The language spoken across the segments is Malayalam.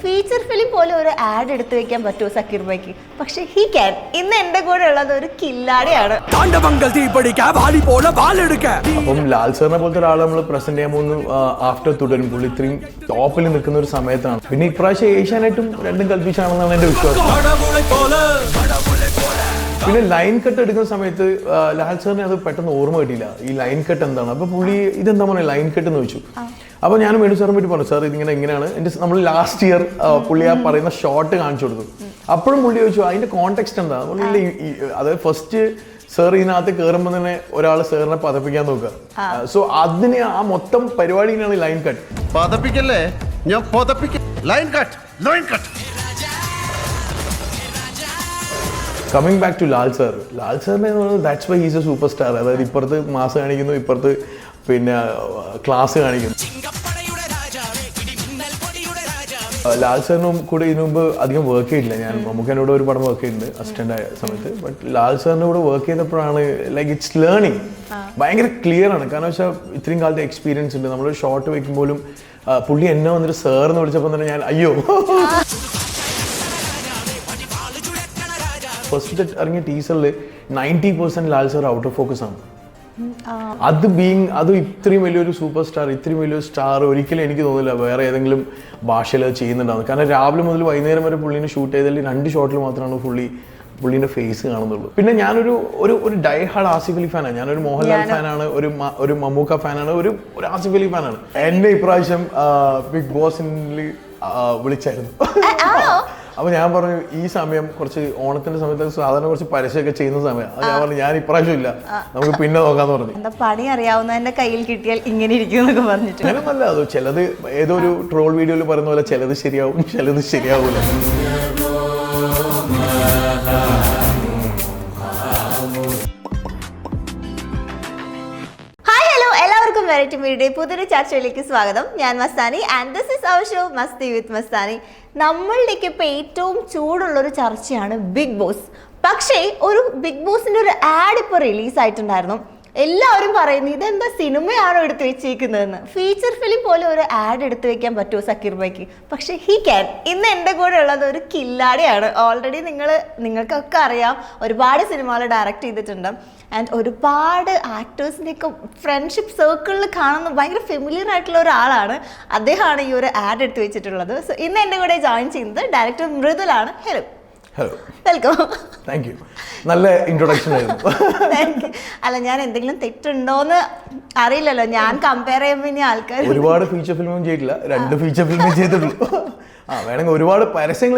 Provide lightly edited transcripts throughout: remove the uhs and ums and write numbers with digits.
ഫീച്ചർ ഫിലിം പോലെ ഒരു ആഡ് എടുത്തു വെക്കാൻ പറ്റുമോ സക്കീർ ഭായിക്ക്? പക്ഷെ ഹി ക്യാൻ. ഇന്ന് എന്റെ കൂടെ ഉള്ളത് ഒരു കില്ലാടിയാണ്. അപ്പം ലാൽ സാറിനെ പോലത്തെ ഒരാൾ നമ്മൾ പ്രസന്റ് ചെയ്യാൻ പോകുന്നു ആഫ്റ്റർ തുടരും. പുള്ളി ഇത്രയും ടോപ്പിൽ നിൽക്കുന്ന ഒരു സമയത്താണ്. പിന്നെ ഇപ്രാവശ്യം ഏഷ്യാനായിട്ടും രണ്ടും കൽപ്പിച്ചാണെന്നാണ് എന്റെ വിശ്വാസം. പിന്നെ ലൈൻ കട്ട് എടുക്കുന്ന സമയത്ത് ലാൽ സാറിന് അത് പെട്ടെന്ന് ഓർമ്മ കിട്ടിയില്ല, ഈ ലൈൻ കട്ട് എന്താണ്. അപ്പൊ പുള്ളി ഇതെന്താ പറയുക ലൈൻ കട്ട് എന്ന് ചോദിച്ചു. അപ്പൊ ഞാൻ വേണു സാറിനെ പറ്റി പറഞ്ഞു, സാർ ഇതിങ്ങനെ എങ്ങനെയാണ് നമ്മൾ ലാസ്റ്റ് ഇയർ പുള്ളി ആ പറയുന്ന ഷോട്ട് കാണിച്ചു കൊടുത്തു. അപ്പോഴും പുള്ളി ചോദിച്ചു അതിന്റെ കോണ്ടെക്സ്റ്റ് എന്താ. അത് ഫസ്റ്റ് സാർ ഇതിനകത്ത് കയറുമ്പോൾ തന്നെ ഒരാൾ സാറിനെ പതപ്പിക്കാൻ നോക്കുക. സോ അതിന് ആ മൊത്തം പരിപാടിയിലാണ് ലൈൻ കട്ട്. പതപ്പിക്കല്ലേ, ഞാൻ line cut, line cut. Coming back to Lal sir, Lal സാറിനെ that's why he's a super star. അതായത് ഇപ്പുറത്ത് മാസ് കാണിക്കുന്നു, ഇപ്പുറത്ത് പിന്നെ ക്ലാസ് കാണിക്കുന്നു. ലാൽ സാറിനും കൂടെ ഇതിനു മുമ്പ് അധികം വർക്ക് ചെയ്തിട്ടില്ല. ഞാൻ മമ്മൂക്കനോട് ഒരു പടം വർക്ക് ചെയ്തിട്ടുണ്ട് അസിസ്റ്റന്റ് ആയ സമയത്ത്. ബട്ട് ലാൽ സാറിന്റെ കൂടെ വർക്ക് ചെയ്തപ്പോഴാണ് ലൈക്ക് ഇറ്റ്സ് ലേണിംഗ്. ഭയങ്കര ക്ലിയർ ആണ്. കാരണം വെച്ചാൽ ഇത്രയും കാലത്തെ എക്സ്പീരിയൻസ് ഉണ്ട്. നമ്മൾ ഷോട്ട് വെക്കുമ്പോഴും പുള്ളി എന്നെ വന്നിട്ട് സാറിന് വിളിച്ചപ്പോൾ തന്നെ ഞാൻ അയ്യോ. ഫസ്റ്റ് ഇറങ്ങിയ ടീസറിൽ 90% Lal sir out of focus ആണ്. അത് ഇത്രയും വലിയൊരു സൂപ്പർ സ്റ്റാർ, ഇത്രയും വലിയൊരു സ്റ്റാർ ഒരിക്കലും എനിക്ക് തോന്നില്ല വേറെ ഏതെങ്കിലും ഭാഷയിൽ അത് ചെയ്യുന്നുണ്ടാവും. കാരണം രാവിലെ മുതൽ വൈകുന്നേരം വരെ പുള്ളീനെ ഷൂട്ട് ചെയ്തതിൽ 2 ഷോട്ടിൽ മാത്രമാണ് പുള്ളീൻ്റെ ഫേസ് കാണുന്നുള്ളൂ. പിന്നെ ഞാനൊരു ഒരു ഡൈ ഹാർഡ് ആസിഫ് അലി ഫാനാണ്. ഞാനൊരു മോഹൻലാൽ ഫാനാണ്, ഒരു മമ്മൂക്ക ഫാനാണ്, ഒരു ആസിഫ് അലി ഫാനാണ്. എന്നെ ഇപ്രാവശ്യം ബിഗ് ബോസിൽ വിളിച്ചായിരുന്നു. അപ്പൊ ഞാൻ പറഞ്ഞു ഈ സമയം കുറച്ച് ഓണത്തിന്റെ സമയത്ത് സാധാരണ കുറച്ച് പരസ്യമൊക്കെ ചെയ്യുന്ന സമയം. ഞാൻ പറഞ്ഞു ഞാൻ ഇപ്രാവശ്യം ഇല്ല, നമുക്ക് പിന്നെ നോക്കാന്ന് പറഞ്ഞു. എന്താ പണി അറിയാവുന്നതിന്റെ കയ്യിൽ കിട്ടിയാൽ ഇങ്ങനെ ഇരിക്കും എന്നൊക്കെ പറഞ്ഞിട്ട് അങ്ങനെയൊന്നല്ല. അത് ചിലത് ഏതോ ഒരു ട്രോൾ വീഡിയോയിൽ പറയുന്ന പോലെ ചിലത് ശരിയാവും, ചിലത് ശരിയാവൂല. വെറൈറ്റി മീഡിയയുടെ പുതിയൊരു ചർച്ചയിലേക്ക് സ്വാഗതം. ഞാൻ Mastani and this is our show Masti with Mastani. നമ്മളിലേക്ക് ഇപ്പോൾ ഏറ്റവും ചൂടുള്ളൊരു ചർച്ചയാണ് ബിഗ് ബോസ്. പക്ഷേ ഒരു ബിഗ് ബോസിൻ്റെ ഒരു ആഡ് ഇപ്പോൾ റിലീസായിട്ടുണ്ടായിരുന്നു. എല്ലാവരും പറയുന്നു ഇതെന്താ സിനിമയാണോ എടുത്തു വെച്ചേക്കുന്നതെന്ന്. ഫീച്ചർ ഫിലിം പോലെ ഒരു ആഡ് എടുത്തു വെക്കാൻ പറ്റുമോ സക്കീർ ഭായിക്ക്? പക്ഷേ ഹി ക്യാൻ. ഇന്ന് എൻ്റെ കൂടെ ഉള്ളത് ഒരു കില്ലാടിയാണ്. ഓൾറെഡി നിങ്ങൾക്കൊക്കെ അറിയാം, ഒരുപാട് സിനിമകൾ ഡയറക്റ്റ് ചെയ്തിട്ടുണ്ട്. ആൻഡ് ഒരുപാട് ആക്ടേഴ്സിൻ്റെയൊക്കെ ഫ്രണ്ട്ഷിപ്പ് സർക്കിളിൽ കാണുന്ന ഭയങ്കര ഫെമിലിയർ ആയിട്ടുള്ള ഒരാളാണ്. അദ്ദേഹമാണ് ഈ ഒരു ആഡ് എടുത്തു വെച്ചിട്ടുള്ളത്. സോ ഇന്ന് എൻ്റെ കൂടെ ജോയിൻ ചെയ്യുന്നത് ഡയറക്ടർ മൃദുലാണ്. Hello. Hello, welcome. Thank you. നല്ല ഇൻട്രൊഡക്ഷൻ ആയിരുന്നു. അല്ല, ഞാൻ എന്തെങ്കിലും തെറ്റുണ്ടോന്ന് അറിയില്ലല്ലോ. ഞാൻ കമ്പയർ ചെയ്യുമ്പോൾ ഇനി ആൾക്കാർ ഒരുപാട് ഫീച്ചർ ഫിലിമും ചെയ്തിട്ടില്ല, 2 ഫീച്ചർ ഫിലിമേ ചെയ്തിട്ടുള്ളൂ. വേണമെങ്കിൽ ഒരുപാട് പരസ്യങ്ങൾ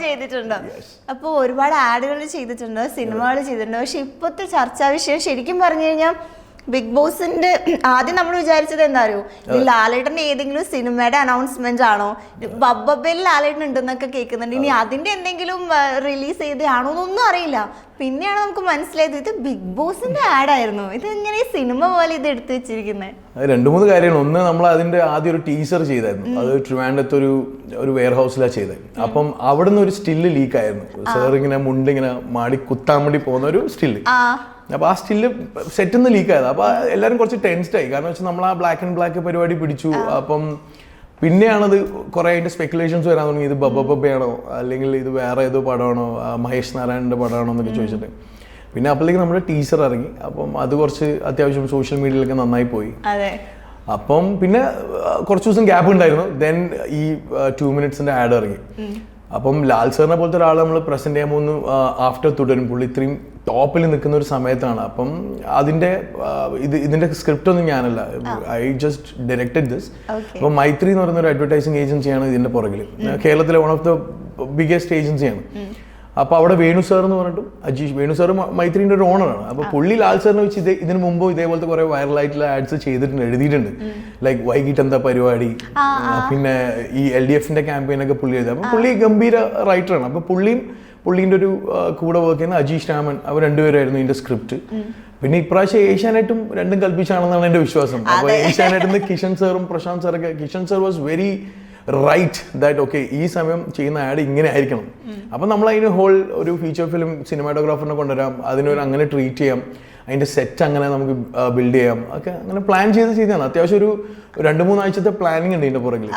ചെയ്തിട്ടുണ്ട്. അപ്പോൾ ഒരുപാട് ആഡുകൾ ചെയ്തിട്ടുണ്ട്, സിനിമകൾ ചെയ്തിട്ടുണ്ട്. പക്ഷെ ഇപ്പോഴത്തെ ചർച്ചാ വിഷയം ശരിക്കും പറഞ്ഞു കഴിഞ്ഞാൽ ബിഗ് ബോസിന്റെ ആദ്യം നമ്മൾ വിചാരിച്ചത് എന്താ അറിയോ, ഈ ലാലേട്ടന്റെ ഏതെങ്കിലും സിനിമയുടെ അനൗൺസ്മെന്റ് ആണോ, ബബ്ബയിൽ ലാലേട്ടൻ ഉണ്ടെന്നൊക്കെ കേൾക്കുന്നുണ്ട്. ഇനി അതിന്റെ എന്തെങ്കിലും റിലീസ് ചെയ്തതാണോ എന്നൊന്നും അറിയില്ല. പിന്നെയാണ് നമുക്ക് മനസ്സിലായത് ഇത് ബിഗ് ബോസിന്റെ ആഡായിരുന്നു. ഇത് എങ്ങനെ സിനിമ പോലെ ഇത് എടുത്തു വെച്ചിരിക്കുന്നത്? 2-3 കാര്യങ്ങൾ. ഒന്ന്, നമ്മൾ അതിന്റെ ആദ്യം ഒരു ടീസർ ചെയ്തായിരുന്നു. അത് ട്രിവാൻഡ്രത്ത് ഒരു വെയർ ഹൗസിലാണ് ചെയ്തത്. അപ്പം അവിടുന്ന് ഒരു സ്റ്റില്ല് ലീക്കായിരുന്നു. സാർ ഇങ്ങനെ മുണ്ടിങ്ങനെ മാടി കുത്താൻ വേണ്ടി പോകുന്ന ഒരു സ്റ്റില്ല്. അപ്പൊ ആ സ്റ്റില്ല് സെറ്റിൽ നിന്ന് ലീക്കായത്. അപ്പൊ എല്ലാവരും കുറച്ച് ടെൻസ്ഡായി. കാരണം വെച്ചാൽ നമ്മൾ ആ ബ്ലാക്ക് ആൻഡ് ബ്ലാക്ക് പരിപാടി പിടിച്ചു. അപ്പം പിന്നെയാണത് കുറെ അതിന്റെ സ്പെക്കുലേഷൻസ് വരാൻ തുടങ്ങി. ഇത് ബബ്ബയാണോ അല്ലെങ്കിൽ ഇത് വേറെ ഏതോ പടമാണോ, മഹേഷ് നാരായണന്റെ പടമാണോ എന്നൊക്കെ ചോദിച്ചിട്ട്. പിന്നെ അപ്പോഴേക്ക് നമ്മുടെ ടീച്ചർ ഇറങ്ങി. അപ്പം അത് കുറച്ച് അത്യാവശ്യം സോഷ്യൽ മീഡിയയിലൊക്കെ നന്നായി പോയി. അപ്പം പിന്നെ കുറച്ച് ദിവസം ഗ്യാപ്പ് ഉണ്ടായിരുന്നു. ദെൻ ഈ 2 മിനിറ്റ്സിന്റെ ആഡ് ഇറങ്ങി. അപ്പം ലാൽ സാറിനെ പോലത്തെ ഒരാൾ നമ്മൾ പ്രസന്റ് ചെയ്യാൻ പോകുന്നു ആഫ്റ്റർ തുടരും. പുള്ളി ഇത്രയും ടോപ്പിൽ നിൽക്കുന്ന ഒരു സമയത്താണ്. അപ്പം ഇതിന്റെ സ്ക്രിപ്റ്റ് ഒന്നും ഞാനല്ല, ഐ ജസ്റ്റ് ഡയറക്റ്റഡ് ദിസ്. അപ്പം മൈത്രി എന്ന് പറയുന്ന ഒരു അഡ്വർടൈസിങ് ഏജൻസിയാണ് ഇതിന്റെ പുറകിൽ. കേരളത്തിലെ വൺ ഓഫ് ദ ബിഗ്ഗസ്റ്റ് ഏജൻസിയാണ്. അപ്പൊ അവിടെ വേണു സാർ എന്ന് പറഞ്ഞിട്ടും വേണു സാർ മൈത്രിന്റെ ഒരു ഓണറാണ്. അപ്പൊ പുള്ളി ലാൽ സാറിനെ വെച്ച് ഇതിന് മുമ്പ് ഇതേപോലത്തെ കുറെ വൈറലായിട്ടുള്ള ആഡ്സ് ചെയ്തിട്ടുണ്ട്, എഴുതിയിട്ടുണ്ട്. ലൈക്ക് വൈകിട്ട് എന്താ പരിപാടി, പിന്നെ ഈ LDFന്റെ ക്യാമ്പയിനൊക്കെ പുള്ളി എഴുതി. അപ്പൊ പുള്ളി ഗംഭീര റൈറ്ററാണ്. അപ്പൊ പുള്ളീൻ്റെ ഒരു കൂടെ വർക്ക് ചെയ്യുന്ന അജീഷ് രാമൻ, അവർ 2 പേരായിരുന്നു ഇതിന്റെ സ്ക്രിപ്റ്റ്. പിന്നെ ഇപ്രാവശ്യം ഏഷ്യാനായിട്ടും രണ്ടും കൽപ്പിച്ചാണെന്നാണ് എന്റെ വിശ്വാസം. അപ്പൊ ഏഷ്യാനായിട്ട് നിന്ന് കിഷൻ സാറും പ്രശാന്ത് സാറൊക്കെ, Kishan sir was very right that okay ഈ സമയം ചെയ്യുന്ന ആഡ് ഇങ്ങനെ ആയിരിക്കണം. അപ്പം നമ്മൾ അതിന് ഹോൾ ഒരു ഫീച്ചർ ഫിലിം സിനിമാറ്റോഗ്രാഫറിനെ കൊണ്ടുവരാം, അതിനൊരു അങ്ങനെ ട്രീറ്റ് ചെയ്യാം. അതിൻ്റെ സെറ്റ് അങ്ങനെ നമുക്ക് ബിൽഡ് ചെയ്യാം ഒക്കെ അങ്ങനെ പ്ലാൻ ചെയ്തതാണ്. അത്യാവശ്യം ഒരു 2-3 ആഴ്ചത്തെ പ്ലാനിങ് ഉണ്ട് ഇതിൻ്റെ പുറകിൽ.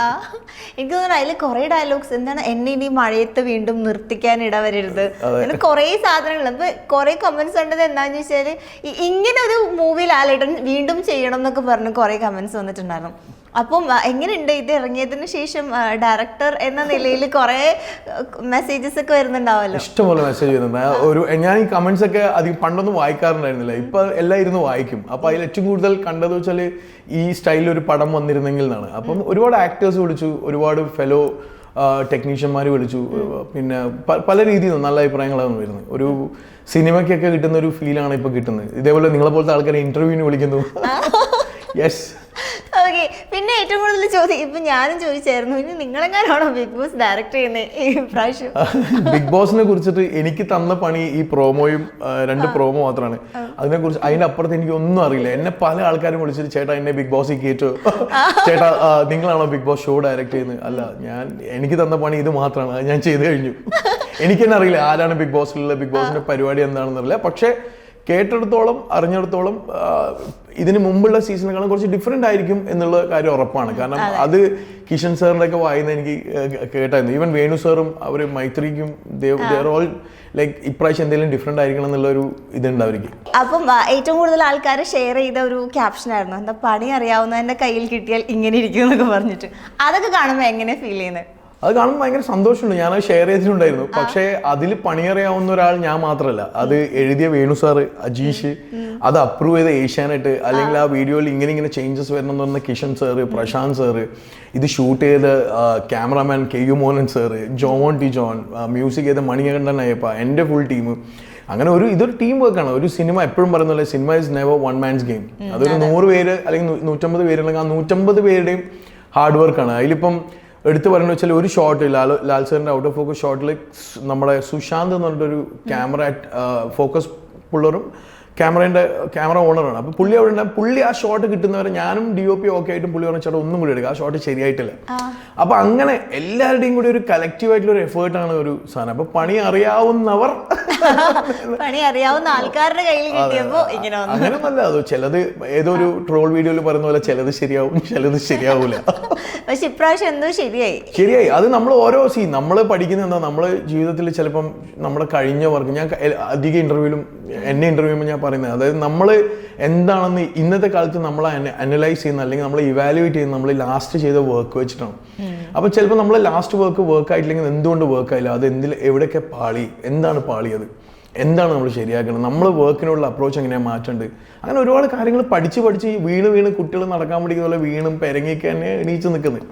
എനിക്ക് തോന്നുന്നു അതിൽ കുറേ ഡയലോഗ്സ് എന്താണ്, എന്നെ ഇനി മഴയത്ത് വീണ്ടും നിർത്തിക്കാൻ ഇടവരരുത്, അങ്ങനെ കുറേ സാധനങ്ങൾ. അപ്പൊ കുറേ കമന്റ്സ് ഉണ്ടത് എന്താണെന്ന് വെച്ചാൽ ഇങ്ങനെ ഒരു മൂവി ലാലേട്ടൻ വീണ്ടും ചെയ്യണം എന്നൊക്കെ പറഞ്ഞ് കുറേ കമന്റ്സ് വന്നിട്ടുണ്ടായിരുന്നു. അപ്പം എങ്ങനെയുണ്ട് ഇത് ഇറങ്ങിയതിന് ശേഷം ഡയറക്ടർ എന്ന നിലയിൽ കുറെ മെസ്സേജസ് ഒക്കെ വരുന്നുണ്ടാവല്ലോ? ഇഷ്ടംപോലെ മെസ്സേജ് വരുന്നുണ്ട്. ഞാൻ ഈ കമന്റ്സ് ഒക്കെ അധികം പണ്ടൊന്നും വായിക്കാറുണ്ടായിരുന്നില്ല, ഇപ്പൊ എല്ലാം ഇരുന്ന് വായിക്കും. അപ്പൊ അതിൽ ഏറ്റവും കൂടുതൽ കണ്ടത് വെച്ചാൽ ഈ സ്റ്റൈലിൽ ഒരു പടം വന്നിരുന്നെങ്കിൽ എന്നാണ്. അപ്പം ഒരുപാട് ആക്ടേഴ്സ് വിളിച്ചു, ഒരുപാട് ഫെലോ ടെക്നീഷ്യന്മാർ വിളിച്ചു, പിന്നെ പല രീതിയിൽ നല്ല അഭിപ്രായങ്ങളാണ് വരുന്നത്. ഒരു സിനിമയ്ക്കൊക്കെ കിട്ടുന്ന ഒരു ഫീലാണ് ഇപ്പൊ കിട്ടുന്നത്. ഇതേപോലെ നിങ്ങളെ പോലത്തെ ആൾക്കാരെ ഇന്റർവ്യൂവിന് വിളിക്കുന്നു. യെസ്. ഓക്കെ, പിന്നെ ഏറ്റവും കൂടുതൽ ചോദ്യം ഇപ്പൊ ഞാനും ചോദിച്ചായിരുന്നു, ഇനി നിങ്ങളെങ്ങാനാണോ ബിഗ് ബോസ് ഡയറക്ട് ചെയ്യുന്നത് ഈ പ്രാവശ്യം? ബിഗ് ബോസിനെ കുറിച്ചിട്ട് എനിക്ക് തന്ന പണി ഈ പ്രോമോയും 2 പ്രോമോ മാത്രമാണ്. അതിനെക്കുറിച്ച് അതിന്റെ അപ്പുറത്ത് എനിക്ക് ഒന്നും അറിയില്ല. എന്നെ പല ആൾക്കാരും വിളിച്ചിട്ട് ചേട്ടാ എന്നെ ബിഗ് ബോസിൽ കയറ്റോ, ചേട്ടാ നിങ്ങളാണോ ബിഗ് ബോസ് ഷോ ഡയറക്ട് ചെയ്യുന്നത്? അല്ല, എനിക്ക് തന്ന പണി ഇത് മാത്രമാണ്, അത് ഞാൻ ചെയ്ത് കഴിഞ്ഞു. എനിക്ക് തന്നെ അറിയില്ല ആരാണ് ബിഗ് ബോസിലുള്ള, ബിഗ് ബോസിന്റെ പരിപാടി എന്താണെന്നറിയില്ല. പക്ഷെ കേട്ടിടത്തോളം അറിഞ്ഞിടത്തോളം ഇതിന് മുമ്പുള്ള സീസണുകളും കുറച്ച് ഡിഫറെന്റ് ആയിരിക്കും എന്നുള്ള കാര്യം ഉറപ്പാണ്. കാരണം അത് കിഷൻ സാറിന്റെ ഒക്കെ വായിന്ന് എനിക്ക് കേട്ടായിരുന്നു. ഈവൻ വേണു സാറും അവര് മൈത്രിക്കും ഓൾ ലൈക്ക് ഇപ്രാവശ്യം എന്തെങ്കിലും ഡിഫറെന്റ് ആയിരിക്കണം എന്നുള്ള ഒരു ഇതുണ്ട് അവർക്ക്. അപ്പം ഏറ്റവും കൂടുതൽ ആൾക്കാർ ഷെയർ ചെയ്ത ഒരു ക്യാപ്ഷൻ ആയിരുന്നു, എന്താ പണി അറിയാവുന്നതിന്റെ കയ്യിൽ കിട്ടിയാൽ ഇങ്ങനെ ഇരിക്കും എന്നൊക്കെ പറഞ്ഞിട്ട്. അതൊക്കെ കാണുമ്പോൾ എങ്ങനെ ഫീൽ ചെയ്യുന്നത്? അത് കാണുമ്പോൾ ഭയങ്കര സന്തോഷമുണ്ട്. ഞാനത് ഷെയർ ചെയ്തിട്ടുണ്ടായിരുന്നു. പക്ഷേ അതിൽ പണിയറിയാവുന്ന ഒരാൾ ഞാൻ മാത്രമല്ല, അത് എഴുതിയ വേണു സാറ്, അജീഷ്, അത് അപ്രൂവ് ചെയ്ത ഏഷ്യാനെറ്റ്, അല്ലെങ്കിൽ ആ വീഡിയോയിൽ ഇങ്ങനെ ചേഞ്ചസ് വരണം എന്ന് പറഞ്ഞ കിഷൻ സാറ്, പ്രശാന്ത് സാറ്, ഇത് ഷൂട്ട് ചെയ്ത cameraman KU Mohan sir, John T John, music ചെയ്ത മണികണ്ഠൻ അയ്യപ്പ, എൻ്റെ ഫുൾ ടീം. അങ്ങനെ ഇതൊരു ടീം വർക്കാണ്. ഒരു സിനിമ എപ്പോഴും പറയുന്നില്ല, cinema is never one man's game. അതൊരു 100 പേര് അല്ലെങ്കിൽ 150 പേരുണ്ടെങ്കിൽ ആ 150 പേരുടെയും ഹാർഡ് വർക്കാണ്. അതിലിപ്പം എടുത്തു പറയുന്നത് വെച്ചാൽ ഒരു ഷോട്ട് ലാൽ സാറിന്റെ ഔട്ട് ഓഫ് ഫോക്കസ് ഷോട്ടിൽ നമ്മുടെ സുശാന്ത് എന്ന് പറഞ്ഞിട്ടൊരു ക്യാമറ ഫോക്കസ് പുള്ളറും ക്യാമറ ഓണറാണ്. അപ്പോൾ പുള്ളി അവിടെ ഉണ്ടാകും. പുള്ളി ആ ഷോട്ട് കിട്ടുന്നവരെ ഞാനും DOP ഓക്കെ ആയിട്ടും പുള്ളി പറഞ്ഞ ചേട്ടാ ഒന്നും കൂടി എടുക്കുക, ആ ഷോട്ട് ശരിയായിട്ടില്ല. അപ്പൊ അങ്ങനെ എല്ലാവരുടെയും കൂടി ഒരു കളക്റ്റീവ് ആയിട്ടുള്ള ഒരു എഫേർട്ടാണ് ഒരു സാധനം. അപ്പൊ പണി അറിയാവുന്നവർ പണി അറിയാവുന്ന ആൾക്കാരുടെ കയ്യിൽ കിട്ടിയപ്പോ ഇങ്ങനെ അങ്ങനെയൊന്നല്ല. അത് ചിലത് ഏതോ ഒരു ട്രോൾ വീഡിയോയിൽ പറയുന്ന പോലെ ചിലത് ശരിയാവും, ചിലത് ശരിയാവൂല. പക്ഷെ ഇപ്രാവശ്യം എന്തോ ശരിയായി. അത് നമ്മൾ ഓരോ നമ്മൾ പഠിക്കുന്ന എന്താ, നമ്മള് ജീവിതത്തിൽ ചിലപ്പം നമ്മുടെ കഴിഞ്ഞ വർക്ക്, ഞാൻ അധിക ഇന്റർവ്യൂവിലും എന്നെ ഇന്റർവ്യൂ ഞാൻ പറയുന്നത്, അതായത് നമ്മൾ എന്താണെന്ന് ഇന്നത്തെ കാലത്ത് നമ്മൾ അനലൈസ് ചെയ്യുന്ന അല്ലെങ്കിൽ നമ്മൾ ഇവാലുവേറ്റ് ചെയ്യുന്ന നമ്മൾ ലാസ്റ്റ് ചെയ്ത വർക്ക് വെച്ചിട്ടാണ്. അപ്പൊ ചിലപ്പോൾ നമ്മൾ ലാസ്റ്റ് വർക്ക് ആയിട്ടില്ലെങ്കിൽ എന്തുകൊണ്ട് വർക്ക് ആയില്ല, അത് എവിടെയൊക്കെ പാളി, എന്താണ് പാളിയത്, എന്താണ് നമ്മൾ ശരിയാക്കണം, നമ്മൾ വർക്കിനുള്ള അപ്രോച്ച് എങ്ങനെയാണ് മാറ്റേണ്ടത്, അങ്ങനെ ഒരുപാട് കാര്യങ്ങൾ പഠിച്ച് വീണ് കുട്ടികൾ നടക്കാൻ പഠിക്കുന്ന പോലെ വീണും പെരങ്ങിയൊക്കെ തന്നെ എണീച്ച് നിൽക്കുന്നത്.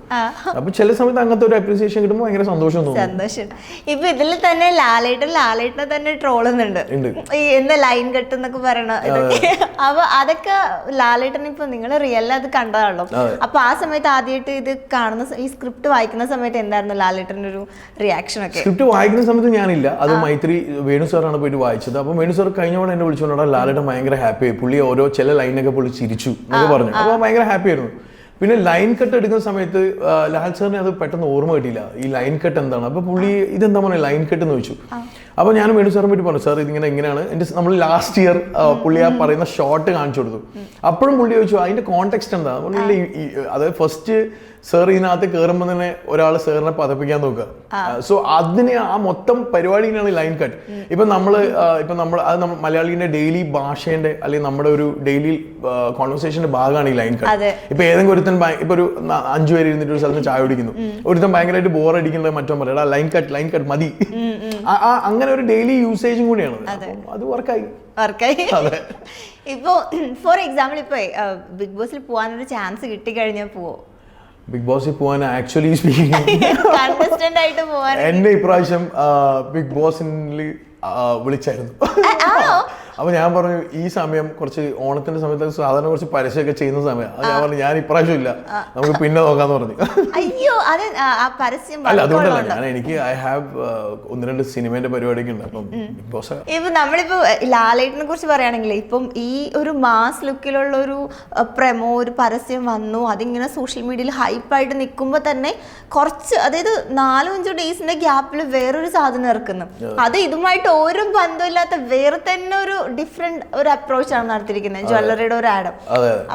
അപ്പൊ ചില സമയത്ത് അങ്ങനത്തെ ഒരു അപ്രീസിയേഷൻ കിട്ടുമ്പോൾ ഭയങ്കര സന്തോഷം തോന്നും. ഇപ്പൊ ഇതിൽ തന്നെ ലാലേട്ടനെ തന്നെ ട്രോളുന്നുണ്ട്, ഈ എന്താ ലൈൻ കട്ട് എന്നൊക്കെ പറയണ ഇതൊക്കെ. അപ്പൊ അതൊക്കെ ലാലേട്ടൻ ഇപ്പൊ നിങ്ങൾ റിയൽ അത് കണ്ടതാണല്ലോ. അപ്പൊ ആ സമയത്ത് ആദ്യമായിട്ട് ഇത് കാണുന്ന ഈ സ്ക്രിപ്റ്റ് വായിക്കുന്ന സമയത്ത് എന്തായിരുന്നു ലാലേട്ടൻ്റെ ഒരു റിയാക്ഷൻ ഒക്കെ? സ്ക്രിപ്റ്റ് വായിക്കുന്ന സമയത്ത് ഞാനില്ല, അത് മൈത്രി വേണു സാറാണ് പോയിട്ട് വായിച്ചത്. അപ്പൊ വേണു സാർ കഴിഞ്ഞവടെ എന്നെ വിളിച്ചുകൊണ്ടാ ലാലേട്ടൻ ഭയങ്കര ഹാപ്പി ആയി, പുള്ളി ഓരോ ചില ലൈനൊക്കെ പുള്ളി ചിരിച്ചു എന്നൊക്കെ പറഞ്ഞു. അപ്പോൾ ഭയങ്കര ഹാപ്പി ആയിരുന്നു. പിന്നെ ലൈൻ കട്ട് എടുക്കുന്ന സമയത്ത് ലാൽ സാറിനെ അത് പെട്ടെന്ന് ഓർമ്മ കിട്ടിയില്ല, ഈ ലൈൻ കട്ട് എന്താണ്. അപ്പോൾ പുള്ളി ഇതെന്താ പറയുക ലൈൻ കട്ട് എന്ന് ചോദിച്ചു. അപ്പോൾ ഞാൻ വേണു സാറിനെ പറ്റി പറഞ്ഞു, സാർ ഇങ്ങനെയാണ് നമ്മൾ ലാസ്റ്റ് ഇയർ പുള്ളി ആ പറയുന്ന ഷോട്ട് കാണിച്ചു കൊടുത്തു. അപ്പോഴും പുള്ളി ചോദിച്ചു അതിന്റെ കോണ്ടെക്സ്റ്റ് എന്താ. അതായത് ഫസ്റ്റ് സാർ ഇതിനകത്ത് കയറുമ്പോൾ തന്നെ ഒരാൾ സാറിനെ പതപ്പിക്കാൻ നോക്കുക. സോ അതിന് ആ മൊത്തം പരിപാടിയാണ് ലൈൻ കട്ട്. ഇപ്പൊ നമ്മൾ അത് മലയാളിന്റെ ഡെയിലി ഭാഷേന്റെ അല്ലെങ്കിൽ നമ്മുടെ ഒരു ഡെയിലി കോൺവെർസേഷന്റെ ഭാഗമാണ് ഈ ലൈൻ കട്ട്. ഇപ്പൊ ഏതെങ്കിലും ഒരുത്തൻ ഇപ്പൊ ഒരു 5 പേര് ഇരുന്നിട്ട് ഒരു സ്ഥലത്ത് ചായ കുടിക്കുന്നു, ഒരുത്തൻ ഭയങ്കരമായിട്ട് ബോർ അടിക്കുന്നത് മറ്റോ പറയാം ലൈൻ കട്ട് മതി. അങ്ങനെ ഒരു ഡെയിലി യൂസേജും കൂടിയാണ്. അത് വർക്കായി. ഇപ്പൊ ഫോർ എക്സാമ്പിൾ ഇപ്പൊ ബിഗ് ബോസിൽ പോകാനൊരു ചാൻസ് കിട്ടിക്കഴിഞ്ഞാൽ പോവോ? ബിഗ് ബോസിൽ പോകാൻ ആക്ച്വലി സ്പീക്കിംഗ് എന്നെ ഇപ്രാവശ്യം ബിഗ് ബോസിൽ വിളിച്ചായിരുന്നു. അപ്പൊ ഞാൻ പറഞ്ഞു ഈ സമയം കുറച്ച് ഓണത്തിന്റെ സമയത്ത് സാധാരണ കുറച്ച് പരസ്യമൊക്കെ ചെയ്യുന്ന സമയം, ഞാൻ പറഞ്ഞു ഞാൻ ഇപ്രാവശ്യം ഇല്ല, നമുക്ക് പിന്നെ നോക്കാന്ന് പറഞ്ഞു. അല്ല അതുകൊണ്ടല്ല, എനിക്ക് ഐ ഹാവ് 1-2 സിനിമേന്റെ പരിപാടിയൊക്കെ ഉണ്ട്. അപ്പം ബിഗ് ബോസ് ഇപ്പൊ നമ്മളിപ്പോ ലാലേട്ടനെ കുറിച്ച് പറയുകയാണെങ്കിൽ ഇപ്പം ഈ ഒരു മാസ് ലുക്കിലുള്ള ഒരു പ്രമോ ഒരു പരസ്യം വന്നു, അതിങ്ങനെ സോഷ്യൽ മീഡിയയിൽ ഹൈപ്പായിട്ട് നിൽക്കുമ്പോൾ തന്നെ കുറച്ച് അതായത് 4-5 ഡേയ്സിന്റെ ഗ്യാപ്പിൽ വേറൊരു സാധനം ഇറക്കുന്നു. അത് ഇതുമായിട്ട് ഒരു ബന്ധമില്ലാത്ത വേറെ തന്നെ ഒരു ഡിഫറെന്റ് ഒരു അപ്രോച്ചാണ് നടത്തിയിരിക്കുന്നത്, ജ്വല്ലറിയുടെ ഒരു ആഡം.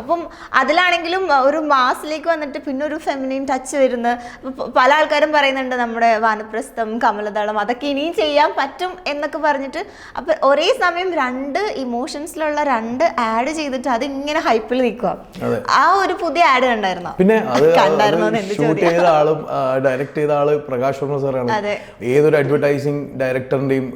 അപ്പം അതിലാണെങ്കിലും ഒരു മാസിലേക്ക് വന്നിട്ട് പിന്നെ ഒരു ഫെമിനിൻ ടച്ച് വരുന്ന പല ആൾക്കാരും പറയുന്നുണ്ട്, നമ്മുടെ വാനപ്രസ്ഥം, കമലദളം അതൊക്കെ ഇനിയും ചെയ്യാൻ പറ്റും എന്നൊക്കെ പറഞ്ഞിട്ട്. അപ്പൊ ഒരേ സമയം രണ്ട് ഇമോഷൻസിലുള്ള രണ്ട് ആഡ് ചെയ്തിട്ട് അതിങ്ങനെ ഹൈപ്പിൽ നിൽക്കുക. ആ ഒരു പുതിയ ആഡ് കണ്ടായിരുന്നോ? പിന്നെ ഷൂട്ട് ചെയ്ത ആളും ഡയറക്ട് ചെയ്ത ആള് പ്രകാശ് വർമ്മ സാറാണ്. ഏതൊരു അഡ്വർടൈസിങ് ഡയറക്ടറിന്റെയും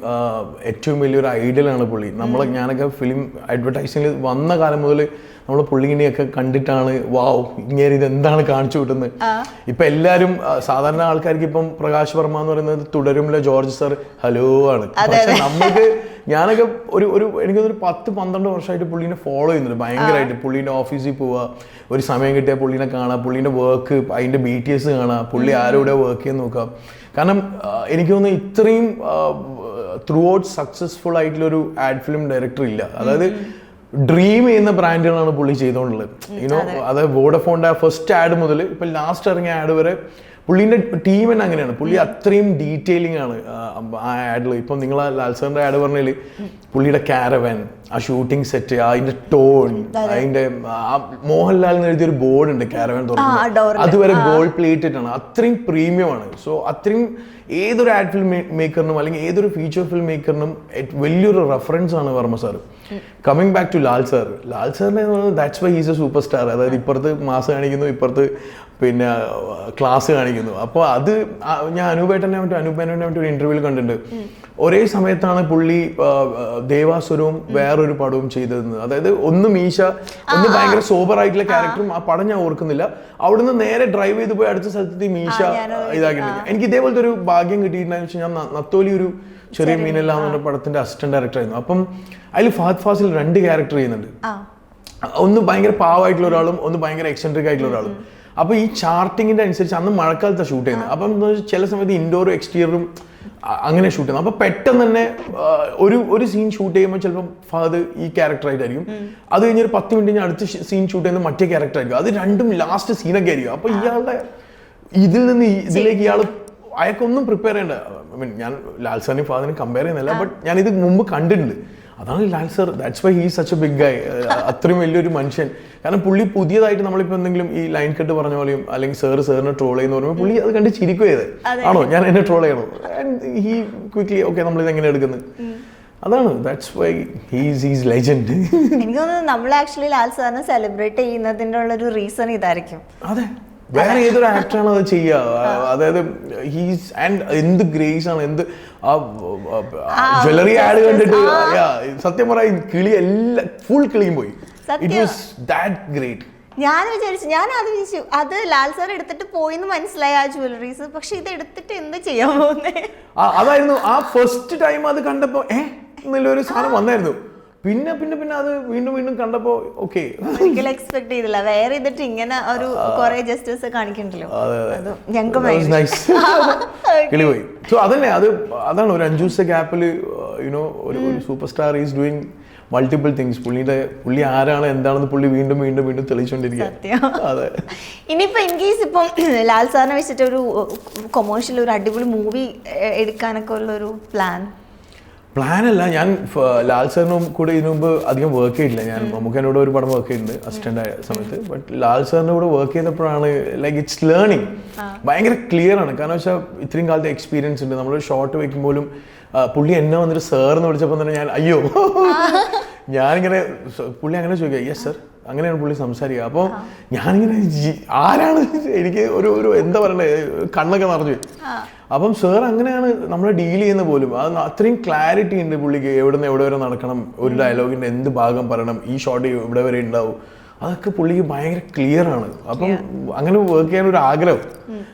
ഏറ്റവും വലിയൊരു ഐഡിയലാണ് പുള്ളി. ഞാനൊക്കെ ഫിലിം അഡ്വർടൈസിംഗിൽ വന്ന കാലം മുതൽ നമ്മൾ പുള്ളിങ്ങിനെയൊക്കെ കണ്ടിട്ടാണ് വാവ് ഇങ്ങനെ ഇത് എന്താണ് കാണിച്ചു വിട്ടുന്നത്. ഇപ്പൊ എല്ലാരും സാധാരണ ആൾക്കാർക്ക് ഇപ്പം പ്രകാശ് വർമ്മ എന്ന് പറയുന്നത് തുടരുമില്ല ജോർജ് സർ ഹലോ ആണ്. പക്ഷെ നമുക്ക് ഞാനൊക്കെ ഒരു എനിക്കൊരു 10-12 വർഷമായിട്ട് പുള്ളീനെ ഫോളോ ചെയ്യുന്നുണ്ട് ഭയങ്കരമായിട്ട്. പുള്ളീൻ്റെ ഓഫീസിൽ പോവുക, ഒരു സമയം കിട്ടിയാൽ പുള്ളീനെ കാണാം, പുള്ളീൻ്റെ വർക്ക് അതിൻ്റെ BTS കാണാം, പുള്ളി ആരോടെ വർക്ക് ചെയ്യാൻ നോക്കാം. കാരണം എനിക്ക് തോന്നുന്നു ഇത്രയും ത്രൂ ഔട്ട് സക്സസ്ഫുൾ ആയിട്ടുള്ളൊരു ആഡ് ഫിലിം ഡയറക്ടർ ഇല്ല. അതായത് ഡ്രീം ചെയ്യുന്ന ബ്രാൻഡുകളാണ് പുള്ളി ചെയ്തുകൊണ്ടുള്ളത്. യുനോ അതായത് വോഡഫോണിൻ്റെ ഫസ്റ്റ് ആഡ് മുതൽ ഇപ്പം ലാസ്റ്റ് ഇറങ്ങിയ ആഡ് വരെ പുള്ളീൻ്റെ ടീം തന്നെ അങ്ങനെയാണ്. പുള്ളി അത്രയും ഡീറ്റെയിലിംഗ് ആണ് ആ ആഡിൽ. ഇപ്പം നിങ്ങൾ ലാൽ സാറിൻ്റെ ആഡ് പറഞ്ഞാൽ പുള്ളിയുടെ കാരവൻ, ആ ഷൂട്ടിംഗ് സെറ്റ്, അതിന്റെ ടോൺ, അതിന്റെ മോഹൻലാലിന് എഴുതിയൊരു ബോർഡ് ഉണ്ട് കാരവൻ തുറക്കുന്നത്, അതുവരെ ഗോൾഡ് പ്ലേറ്റഡ് ആണ്. അത്രയും പ്രീമിയം ആണ്. സോ അത്രയും ഏതൊരു ആഡ് ഫിലിം മേക്കറിനും അല്ലെങ്കിൽ ഏതൊരു ഫീച്ചർ ഫിലിം മേക്കറിനും വലിയൊരു റെഫറൻസ് ആണ് Varma sir. Coming back to Lal sir, Lal സാറിനെ that's why he's a super star. അതായത് ഇപ്പുറത്ത് മാസ് കാണിക്കുന്നു, ഇപ്പുറത്ത് പിന്നെ ക്ലാസ് കാണിക്കുന്നു. അപ്പോൾ അത് ഞാൻ അനൂപേട്ടനെ പറ്റി ഒരു ഇന്റർവ്യൂവിൽ കണ്ടിട്ടുണ്ട്. ഒരേ സമയത്താണ് പുള്ളി ദേവാസുരവും വേറൊരു പടവും ചെയ്തത്. അതായത് ഒന്ന് മീശ, ഒന്ന് ഭയങ്കര സോബർ ആയിട്ടുള്ള ക്യാരക്ടറും. ആ പടം ഞാൻ ഓർക്കുന്നില്ല. അവിടുന്ന് നേരെ ഡ്രൈവ് ചെയ്ത് പോയി അടുത്ത സ്ഥലത്ത് മീശ ഇതാക്കിയിട്ടുണ്ട്. എനിക്ക് ഇതേപോലത്തെ ഒരു ഭാഗ്യം കിട്ടിയിട്ടുണ്ടെന്ന് വെച്ചാൽ ഞാൻ നത്തോലി ഒരു ചെറിയ മീനെല്ലാം എന്ന് പറഞ്ഞ പടത്തിന്റെ അസിസ്റ്റന്റ് ഡയറക്ടർ ആയിരുന്നു. അപ്പം അതിൽ ഫഹദ് ഫാസിൽ 2 ക്യാരക്ടർ ചെയ്യുന്നുണ്ട്. ഒന്ന് ഭയങ്കര പാവമായിട്ടുള്ള ഒരാളും ഒന്ന് ഭയങ്കര എക്സെൻട്രിക് ആയിട്ടുള്ള ഒരാളും. അപ്പോൾ ഈ ചാർട്ടിങ്ങിന്റെ അനുസരിച്ച് അന്ന് മഴക്കാലത്താണ് ഷൂട്ട് ചെയ്യുന്നത്. അപ്പം ചില സമയത്ത് ഇൻഡോറും എക്സ്റ്റീരിയറും അങ്ങനെ ഷൂട്ട് ചെയ്യുന്നത്. അപ്പോൾ പെട്ടെന്ന് തന്നെ ഒരു സീൻ ഷൂട്ട് ചെയ്യുമ്പോൾ ചിലപ്പോൾ ഫഹദ് ഈ ക്യാരക്ടറായിട്ടായിരിക്കും, അത് കഴിഞ്ഞൊരു 10 മിനിറ്റ് അടുത്ത സീൻ ഷൂട്ട് ചെയ്യുന്നത് മറ്റേ ക്യാരക്ടറായിരിക്കും. അത് രണ്ടും ലാസ്റ്റ് സീനൊക്കെ ആയിരിക്കും. അപ്പോൾ ഇയാളുടെ ഇതിൽ നിന്ന് ഇതിലേക്ക് ഇയാൾ അയാൾക്കൊന്നും പ്രിപ്പയർ ചെയ്യേണ്ട. ഐ മീൻ ഞാൻ ലാൽ സാറിനെയും ഫഹദിനെയും കമ്പയർ ചെയ്യുന്നില്ല, ബട്ട് ഞാനിത് മുമ്പ് കണ്ടിട്ടുണ്ട്. അതാണ് Lal sir. That's why he such a big guy. അത്രയും വലിയൊരു മനുഷ്യൻ. കാരണം പുള്ളി പുതിയതായിട്ട് നമ്മളിപ്പോൾ എന്തെങ്കിലും ഈ ലൈൻ കട്ട് പറഞ്ഞ പോലെയും അല്ലെങ്കിൽ സാറിനെ ട്രോൾ ചെയ്യുന്ന പറയുമ്പോൾ പുള്ളി അത് കണ്ട് ചിരിക്കുക ചെയ്ത് ആണോ ഞാൻ എന്നെ ട്രോൾ ചെയ്യണോ, ആൻഡ് ഹീ ക്വിക്ലി ഓക്കെ നമ്മളിത് എങ്ങനെ എടുക്കുന്നത്. അതാണ് ദാറ്റ്സ് വൈ ഹീസ് ലെജൻഡ്. എനിക്ക് തോന്നുന്നു നമ്മൾ ആക്ച്വലി ലാൽ സാറിനെ സെലിബ്രേറ്റ് ചെയ്യുന്നതിൻ്റെ ഉള്ളൊരു റീസൺ ഇതായിരിക്കും. അതെ, വേറെ ഏതൊരു ആക്ടറാണ് അത് ചെയ്യുക. അതായത് ഹീസ് ആൻഡ് എന്ത് ഗ്രേസ് ആണ്, എന്ത് ജ്വല്ലറി ആഡ് കണ്ടിട്ട് സത്യം പറയാം കിളി എല്ലാം ഫുൾ കിളിയും പോയി. It was that great. ഞാൻ വിചാരിച്ചു അത് ലാൽ സാർ എടുത്തിട്ട് പോയിന്ന് മനസ്സിലായി ആ ജ്വല്ലറീസ്. പക്ഷെ ഇത് എടുത്തിട്ട് എന്ത് ചെയ്യാൻ പോകുന്നേ, അതായിരുന്നു ആ ഫസ്റ്റ് ടൈം അത് കണ്ടപ്പോ എന്നുള്ളൊരു സാധനം വന്നായിരുന്നു. പിന്നെ പിന്നെ പിന്നെ അത് വീണ്ടും കണ്ടപ്പോ ഓക്കെ എക്സ്പെക്ട് ചെയ്തില്ല. വേറെ ഇതിട്ട് ഇങ്ങനെ ഒരു കുറെ ജസ്റ്റേഴ്സ് കാണിക്കണ്ടല്ലോ, കിളിപോയി. സോ അതന്നെ അതാണ് ഒരു 5 ദിവസത്തെ ഗ്യാപ്പിൽ യുനോ ഒരു super star is doing multiple things. പുള്ളി ആരാണ് എന്താണെന്ന് പുള്ളി വീണ്ടും തെളിയിച്ചുകൊണ്ടിരിക്കുക. അതെ. ഇനിയിപ്പോ ഇൻ കേസ് ഇപ്പം ലാൽ സാറിനെ വെച്ചിട്ട് ഒരു കൊമേഴ്ഷ്യൽ ഒരു അടിപൊളി മൂവി എടുക്കാനൊക്കെ ഉള്ള ഒരു പ്ലാനല്ല. ഞാൻ ലാൽ സാറിനും കൂടെ ഇതിനു മുമ്പ് അധികം വർക്ക് ചെയ്തിട്ടില്ല. ഞാൻ മമ്മൂക്കനോട് ഒരു പടം വർക്ക് ചെയ്തിട്ടുണ്ട് അസിസ്റ്റന്റ് ആയ സമയത്ത്. ബട്ട് ലാൽ സാറിന്റെ കൂടെ വർക്ക് ചെയ്തപ്പോഴാണ് ലൈക്ക് ഇറ്റ്സ് ലേണിംഗ്. ഭയങ്കര ക്ലിയർ ആണ്. കാരണം വെച്ചാൽ ഇത്രയും കാലത്തെ എക്സ്പീരിയൻസ് ഉണ്ട്. നമ്മളൊരു ഷോട്ട് വെക്കുമ്പോഴും പുള്ളി എന്നെ വന്നിട്ട് സാറിന്ന് വിളിച്ചപ്പോൾ തന്നെ ഞാൻ അയ്യോ ഞാനിങ്ങനെ പുള്ളി അങ്ങനെ ചോദിക്കുക യെസ് സർ അങ്ങനെയാണ് പുള്ളി സംസാരിക്കുക. അപ്പോൾ ഞാനിങ്ങനെ ആരാണ് എനിക്ക് ഒരു എന്താ പറയണ്ടേ കണ്ണൊക്കെ നിറഞ്ഞു. അപ്പം സാർ അങ്ങനെയാണ് നമ്മൾ ഡീൽ ചെയ്യുന്ന പോലും. അത് അത്രയും ക്ലാരിറ്റി ഉണ്ട് പുള്ളിക്ക്. എവിടെ വരെ നടക്കണം, ഒരു ഡയലോഗിൻ്റെ എന്ത് ഭാഗം പറയണം, ഈ ഷോട്ട് ഇവിടെ വരെ ഉണ്ടാവും, അതൊക്കെ പുള്ളിക്ക് ഭയങ്കര ക്ലിയർ ആണ്. അപ്പം അങ്ങനെ വർക്ക് ചെയ്യാൻ ഒരു ആഗ്രഹം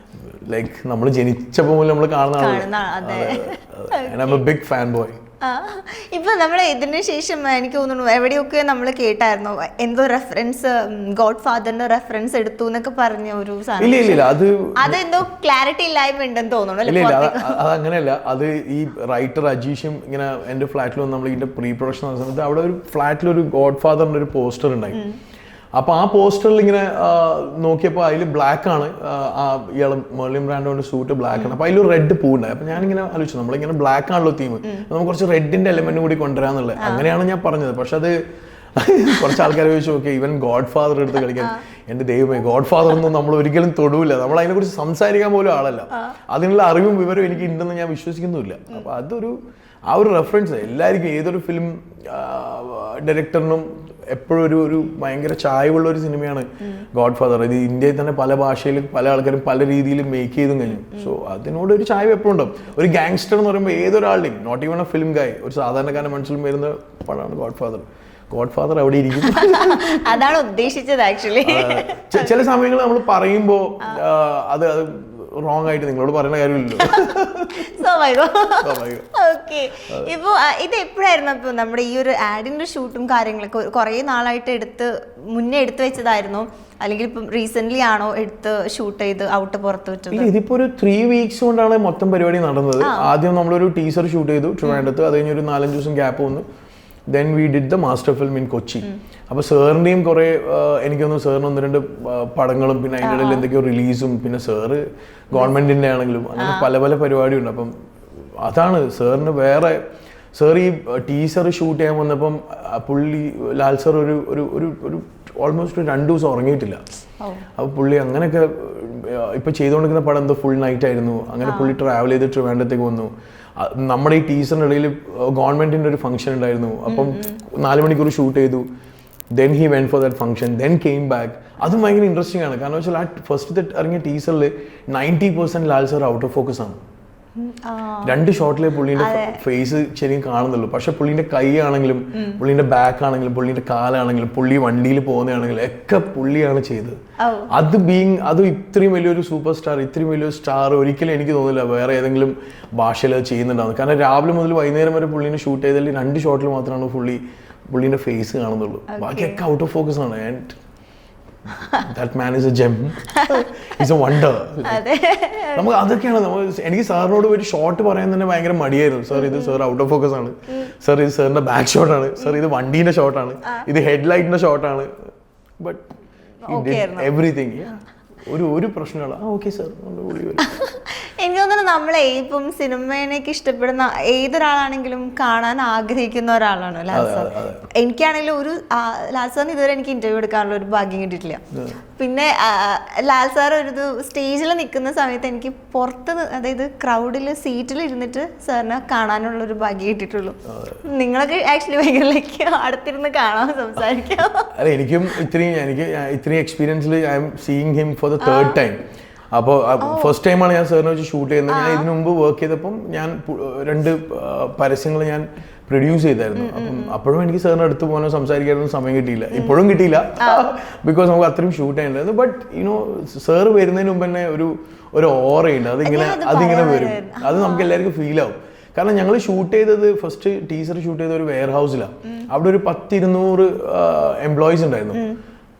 ലൈക്ക് നമ്മൾ ജനിച്ചപ്പോൾ മുതൽ നമ്മൾ കാണുന്ന ബിഗ് ഫാൻ ബോയ്. ഇപ്പൊ നമ്മള് ഇതിന് ശേഷം എനിക്ക് തോന്നുന്നു എവിടെയൊക്കെ നമ്മൾ കേട്ടായിരുന്നു എന്തോ റെഫറൻസ് ഗോഡ് ഫാദറിന്റെ റെഫറൻസ് എടുത്തു എന്നൊക്കെ പറഞ്ഞ ഒരു അതെന്തോ ക്ലാരിറ്റി ഇല്ലായ്മ ഉണ്ടെന്ന് തോന്നുന്നു. അത് അങ്ങനെയല്ല. അത് ഈ റൈറ്റർ അജീഷും ഇങ്ങനെ എന്റെ ഫ്ലാറ്റിൽ വന്ന് നമ്മൾ ഇതിന്റെ പ്രീ പ്രൊഡക്ഷൻ നടന്ന സമയത്ത് അവിടെ ഒരു ഫ്ലാറ്റിൽ ഒരു ഗോഡ് ഫാദറിന്റെ ഒരു പോസ്റ്റർ ഉണ്ടായി. അപ്പോൾ ആ പോസ്റ്ററിൽ ഇങ്ങനെ നോക്കിയപ്പോൾ അതിൽ ബ്ലാക്ക് ആണ്, ഇയാൾ മെർലിൻ ബ്രാൻഡോന്റെ സൂട്ട് ബ്ലാക്ക് ആണ്. അപ്പോൾ അതിൽ റെഡ് പൂണ്ടായി. അപ്പോൾ ഞാനിങ്ങനെ ആലോചിച്ചു, നമ്മളിങ്ങനെ ബ്ലാക്ക് ആണല്ലോ തീം, നമുക്ക് കുറച്ച് റെഡിന്റെ എലമെന്റ് കൂടി കൊണ്ടുവരാന്നുള്ളത്. അങ്ങനെയാണ് ഞാൻ പറഞ്ഞത്. പക്ഷെ അത് കുറച്ച് ആൾക്കാർ ചോദിച്ചു, ഓക്കെ ഇവൻ ഗോഡ് ഫാദർ എടുത്ത് കളിക്കാൻ. എൻ്റെ ദൈവമേ, ഗോഡ് ഫാദർ ഒന്നും നമ്മൾ ഒരിക്കലും തൊടൂല, നമ്മൾ അതിനെക്കുറിച്ച് സംസാരിക്കാൻ പോലും ആളല്ല. അതിനുള്ള അറിവും വിവരവും എനിക്ക് ഉണ്ടെന്ന് ഞാൻ വിശ്വസിക്കുന്നുമില്ല. അപ്പോൾ അതൊരു ആ ഒരു റെഫറൻസ് എല്ലാവർക്കും, ഏതൊരു ഫിലിം ഡയറക്ടറിനും എപ്പോഴും ഒരു ഭയങ്കര ചായവുള്ള ഒരു സിനിമയാണ് ഗോഡ് ഫാദർ. ഇത് ഇന്ത്യയിൽ തന്നെ പല ഭാഷയിലും പല ആൾക്കാരും പല രീതിയിൽ മേക്ക് ചെയ്തും കഴിഞ്ഞു. സോ അതിനോട് ഒരു ചായ എപ്പോഴും ഉണ്ടാവും. ഒരു ഗാങ്സ്റ്റർ എന്ന് പറയുമ്പോൾ ഏതൊരാളുടെയും, നോട്ട് ഈവൺ എ ഫിലിം ഗായ്, ഒരു സാധാരണക്കാരൻ്റെ മനസ്സിലും വരുന്ന പടമാണ് ഗോഡ് ഫാദർ. ഗോഡ് ഫാദർ അവിടെ ഇരിക്കും. അതാണ് ഉദ്ദേശിച്ചത് ആക്ച്വലി. ചില സമയങ്ങളിൽ നമ്മൾ പറയുമ്പോൾ അത് റോങ് ആയിട്ട് നിങ്ങളോട് പറയുന്ന കാര്യമില്ലല്ലോ. ഓക്കെ, ഇപ്പൊ ഇത് എപ്പോഴായിരുന്നു ഇപ്പൊ നമ്മുടെ ഈ ഒരു ആഡിന്റെ ഷൂട്ടും കാര്യങ്ങളൊക്കെ കുറെ നാളായിട്ട് മുന്നേ എടുത്തു വെച്ചതായിരുന്നു, അല്ലെങ്കിൽ ഇപ്പം റീസെന്റ് ആണോ എടുത്ത് ഷൂട്ട് ചെയ്ത് ഔട്ട് പുറത്ത് വെച്ചത്? ഇതിപ്പോ ഒരു 3 weeks കൊണ്ടാണ് മൊത്തം പരിപാടി നടന്നത്. ആദ്യം നമ്മളൊരു ടീസർ ഷൂട്ട് ചെയ്തു ട്രിവാൻഡ്രത്ത്, അത് കഴിഞ്ഞൊരു 4-5 ദിവസം ഗ്യാപ്പ് വന്നു. Then we did the master film in Kochi. അപ്പോൾ സാറിൻ്റെയും കുറേ എനിക്കൊന്ന് സാറിന് 1-2 പടങ്ങളും പിന്നെ അതിൻ്റെ ഇടയിൽ എന്തൊക്കെയോ റിലീസും പിന്നെ സാറ് ഗവൺമെൻറ്റിൻ്റെ ആണെങ്കിലും അങ്ങനെ പല പല പരിപാടിയുണ്ട്. അപ്പം അതാണ് സാറിന് വേറെ, സാർ ഈ ടീസർ ഷൂട്ട് ചെയ്യാൻ വന്നപ്പം പുള്ളി ലാൽ സാർ ഒരു ഓൾമോസ്റ്റ് 2 ദിവസം ഉറങ്ങിയിട്ടില്ല. അപ്പോൾ പുള്ളി അങ്ങനെയൊക്കെ ഇപ്പം ചെയ്തുകൊണ്ടിരിക്കുന്ന പടം എന്തോ ഫുൾ നൈറ്റ് ആയിരുന്നു. അങ്ങനെ പുള്ളി ട്രാവൽ ചെയ്ത് ട്രിവാൻഡ്രത്തേക്ക് വന്നു. നമ്മുടെ ഈ ടീസറിൻ്റെ ഇടയിൽ ഗവൺമെൻറ്റിൻ്റെ ഒരു ഫംഗ്ഷൻ ഉണ്ടായിരുന്നു. അപ്പം 4 മണിക്കൂർ ഷൂട്ട് ചെയ്തു. Then he went for that function, then came back. അതും ഭയങ്കര ഇൻട്രസ്റ്റിംഗ് ആണ്. കാരണം വെച്ചാൽ ആ ഫസ്റ്റ് ഇറങ്ങിയ ടീസറിൽ 90% Lal sir out of focus ആണ്. 2 ഷോട്ടിലെ പുള്ളീൻ്റെ ഫേസ് ശരിക്കും കാണുന്നുള്ളൂ. പക്ഷെ പുള്ളീൻ്റെ കൈ ആണെങ്കിലും പുള്ളീൻ്റെ ബാക്ക് ആണെങ്കിലും പുള്ളീൻ്റെ കാലാണെങ്കിലും പുള്ളി വണ്ടിയിൽ പോകുന്നതാണെങ്കിലും ഒക്കെ പുള്ളിയാണ് ചെയ്തത്. അത് ഇത്രയും വലിയൊരു സൂപ്പർ സ്റ്റാർ, ഇത്രയും വലിയൊരു സ്റ്റാർ ഒരിക്കലും എനിക്ക് തോന്നില്ല വേറെ ഏതെങ്കിലും ഭാഷയിൽ അത് ചെയ്യുന്നുണ്ടാവും. കാരണം രാവിലെ മുതൽ വൈകുന്നേരം വരെ പുള്ളീനെ ഷൂട്ട് ചെയ്തതിൽ 2 ഷോട്ടിൽ മാത്രമാണ് പുള്ളീൻ്റെ ഫേസ് കാണുന്നുള്ളൂ. ബാക്കിയൊക്കെ ഔട്ട് ഓഫ് ഫോക്കസ് ആണ്. And that man is a gem. He's a wonder. നമുക്ക് അതൊക്കെയാണ് എനിക്ക് സാറിനോട് ഒരു ഷോട്ട് പറയാൻ തന്നെ ഭയങ്കര മടിയായിരുന്നു. സാർ ഇത് സാർ ഔട്ട് ഓഫ് ഫോക്കസ് ആണ്, സാർ ഇത് സാറിന്റെ ബാക്ക് ഷോട്ടാണ്, സാർ ഇത് വണ്ടീന്റെ ഷോട്ടാണ്, ഇത് ഹെഡ്ലൈറ്റിന്റെ ഷോട്ടാണ്. ബട്ട് എവറിഥിങ് ഒരു പ്രശ്നമില്ല. Okay sir. എനിക്ക് തോന്നുന്നു നമ്മളെ ഇപ്പം സിനിമേനൊക്കെ ഇഷ്ടപ്പെടുന്ന ഏതൊരാളാണെങ്കിലും കാണാൻ ആഗ്രഹിക്കുന്ന ഒരാളാണ് ലാൽ സാർ. എനിക്കാണെങ്കിലും ലാൽ സാറിന് ഇതുവരെ എനിക്ക് ഇന്റർവ്യൂ എടുക്കാനുള്ള ഒരു ഭാഗ്യം കിട്ടിയിട്ടില്ല. പിന്നെ ലാൽ സാർ ഒരു സ്റ്റേജിൽ നിൽക്കുന്ന സമയത്ത് എനിക്ക് പുറത്ത്, അതായത് ക്രൗഡിൽ സീറ്റിൽ ഇരുന്നിട്ട് സാറിനെ കാണാനുള്ള ഒരു ഭാഗ്യം കിട്ടിയിട്ടുള്ളൂ. നിങ്ങളൊക്കെ ആക്ച്വലി ഭയങ്കര അടുത്തിരുന്ന് കാണാൻ സംസാരിക്കാം. അല്ല, എനിക്കും ഇത്രയും എക്സ്പീരിയൻസിൽ I am seeing him for the 3rd time. അപ്പോൾ ഫസ്റ്റ് ടൈമാണ് ഞാൻ സാറിനെ വെച്ച് ഷൂട്ട് ചെയ്യുന്നത്. ഞാൻ ഇതിനു മുമ്പ് വർക്ക് ചെയ്തപ്പം ഞാൻ 2 പരസ്യങ്ങൾ ഞാൻ പ്രൊഡ്യൂസ് ചെയ്തായിരുന്നു. അപ്പം അപ്പോഴും എനിക്ക് സാറിന് അടുത്ത് പോകാനോ സംസാരിക്കാനൊന്നും സമയം കിട്ടിയില്ല. ഇപ്പോഴും കിട്ടിയില്ല, ബിക്കോസ് നമുക്ക് അത്രയും ഷൂട്ട് ചെയ്യേണ്ടായിരുന്നു. ബട്ട് സാറ് വരുന്നതിന് മുമ്പ് തന്നെ ഒരു ഓറയുണ്ട്. അതിങ്ങനെ വരും. അത് നമുക്ക് എല്ലാവർക്കും ഫീൽ ആവും. കാരണം ഞങ്ങൾ ഷൂട്ട് ചെയ്തത് ഫസ്റ്റ് ടീസർ ഷൂട്ട് ചെയ്ത ഒരു വെയർ ഹൗസിലാണ്. അവിടെ ഒരു 10-200 എംപ്ലോയീസ് ഉണ്ടായിരുന്നു.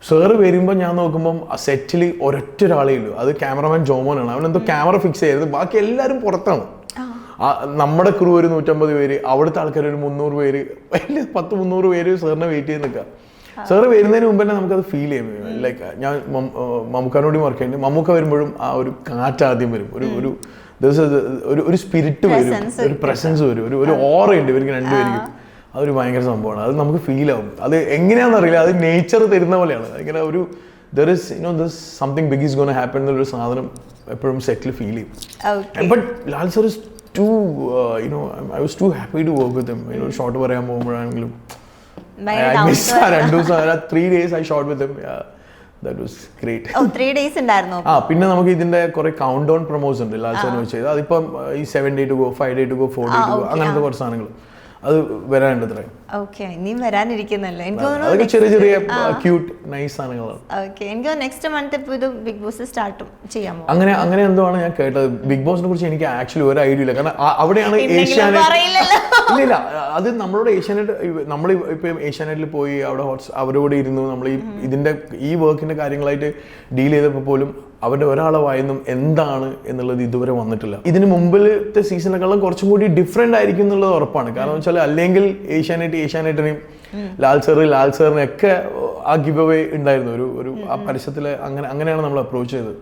സാറ് വരുമ്പോൾ ഞാൻ നോക്കുമ്പം ആ സെറ്റിൽ ഒരൊറ്റൊരാളേ ഉള്ളൂ. അത് ക്യാമറമാൻ ജോമോനാണ്. അവനെന്തോ ക്യാമറ ഫിക്സ് ചെയ്തത്. ബാക്കി എല്ലാവരും പുറത്താണ്. നമ്മുടെ ക്രൂ ഒരു 150 പേര്, അവിടുത്തെ ആൾക്കാർ ഒരു 300 പേര്, 100-300 പേര് സാറിനെ വെയിറ്റ് ചെയ്ത് നിൽക്കുക. സാറ് വരുന്നതിന് മുമ്പ് തന്നെ നമുക്കത് ഫീൽ ചെയ്യും. ലൈക്ക് ഞാൻ മമ്മൂക്കാനോടും വർക്ക് ചെയ്യുന്നുണ്ട്. മമ്മൂക്ക വരുമ്പോഴും ആ ഒരു കാറ്റ് ആദ്യം വരും, ഒരു സ്പിരിറ്റ് വരും, ഒരു പ്രസൻസ് വരും, ഒരു ഓറയുണ്ട് ഇവർക്ക് രണ്ടുപേർക്കും. അതൊരു ഭയങ്കര സംഭവമാണ്. അത് നമുക്ക് ഫീൽ ആവും. അത് എങ്ങനെയാണെന്ന് അറിയില്ല, അത് നേച്ചർ തരുന്ന പോലെയാണ്. ഇങ്ങനെ ഒരു there's something big is going to happen എന്നൊരു സാധനം എപ്പോഴും സെറ്റിൽ ഫീൽ ചെയ്യും. But Lal sir is too I was too happy to work with him. Shot പറയാൻ പോകുമ്പോഴാണെങ്കിലും 2 ദിവസം 3 days I shot with him. That was great. 3 days ഉണ്ടായിരുന്നു. പിന്നെ നമുക്ക് ഇതിന്റെ കുറെ കൗണ്ട് ഡൗൺ പ്രൊമോസ് ഉണ്ട് ലാൽ സാറിന് വെച്ച് ചെയ്ത്. അതിപ്പം ഈ 7 day to go, 5 day to go, 4 day to go, അങ്ങനത്തെ കുറച്ച് സാധനങ്ങൾ അത് വരാനുണ്ട്. ഇത്രയും ഇനിയും വരാനിരിക്കുന്നല്ലോ. എനിക്ക് തോന്നുന്നു ചെറിയ ക്യൂട്ട് നൈസ് സാധനങ്ങളാണ്. എനിക്ക് നെക്സ്റ്റ് മന്ത് ഇപ്പോൾ ഇത് ബിഗ് ബോസ് സ്റ്റാർട്ട് ചെയ്യാമോ? അങ്ങനെ എന്തോ ആണ് ഞാൻ കേട്ടത്. ബിഗ് ബോസിനെ കുറിച്ച് എനിക്ക് ആക്ച്വലി ഒരു ഐഡിയ ഇല്ല. കാരണം അവിടെയാണ് ഏഷ്യാനെറ്റ്. ഇല്ല, അത് നമ്മളോട് ഏഷ്യാനെറ്റ്, നമ്മൾ ഇപ്പം ഏഷ്യാനെറ്റിൽ പോയി അവിടെ അവരോട് ഇരുന്നു നമ്മൾ ഇതിന്റെ ഈ വർക്കിന്റെ കാര്യങ്ങളായിട്ട് ഡീൽ ചെയ്തപ്പോൾ പോലും അവരുടെ ഒരാളെ വായന്നും എന്താണ് എന്നുള്ളത് ഇതുവരെ വന്നിട്ടില്ല. ഇതിന് മുമ്പിലത്തെ സീസണേക്കാളും കുറച്ചും കൂടി ഡിഫറെൻ്റ് ആയിരിക്കും എന്നുള്ളത് ഉറപ്പാണ്. കാരണം വെച്ചാൽ അല്ലെങ്കിൽ ഏഷ്യാനെറ്റിനെയും ലാൽ സാറിനൊക്കെ ആ ഗിവ് അവേ ഉണ്ടായിരുന്നു ഒരു ആ പരസ്യത്തില് അങ്ങനെയാണ് നമ്മൾ അപ്രോച്ച് ചെയ്തത്.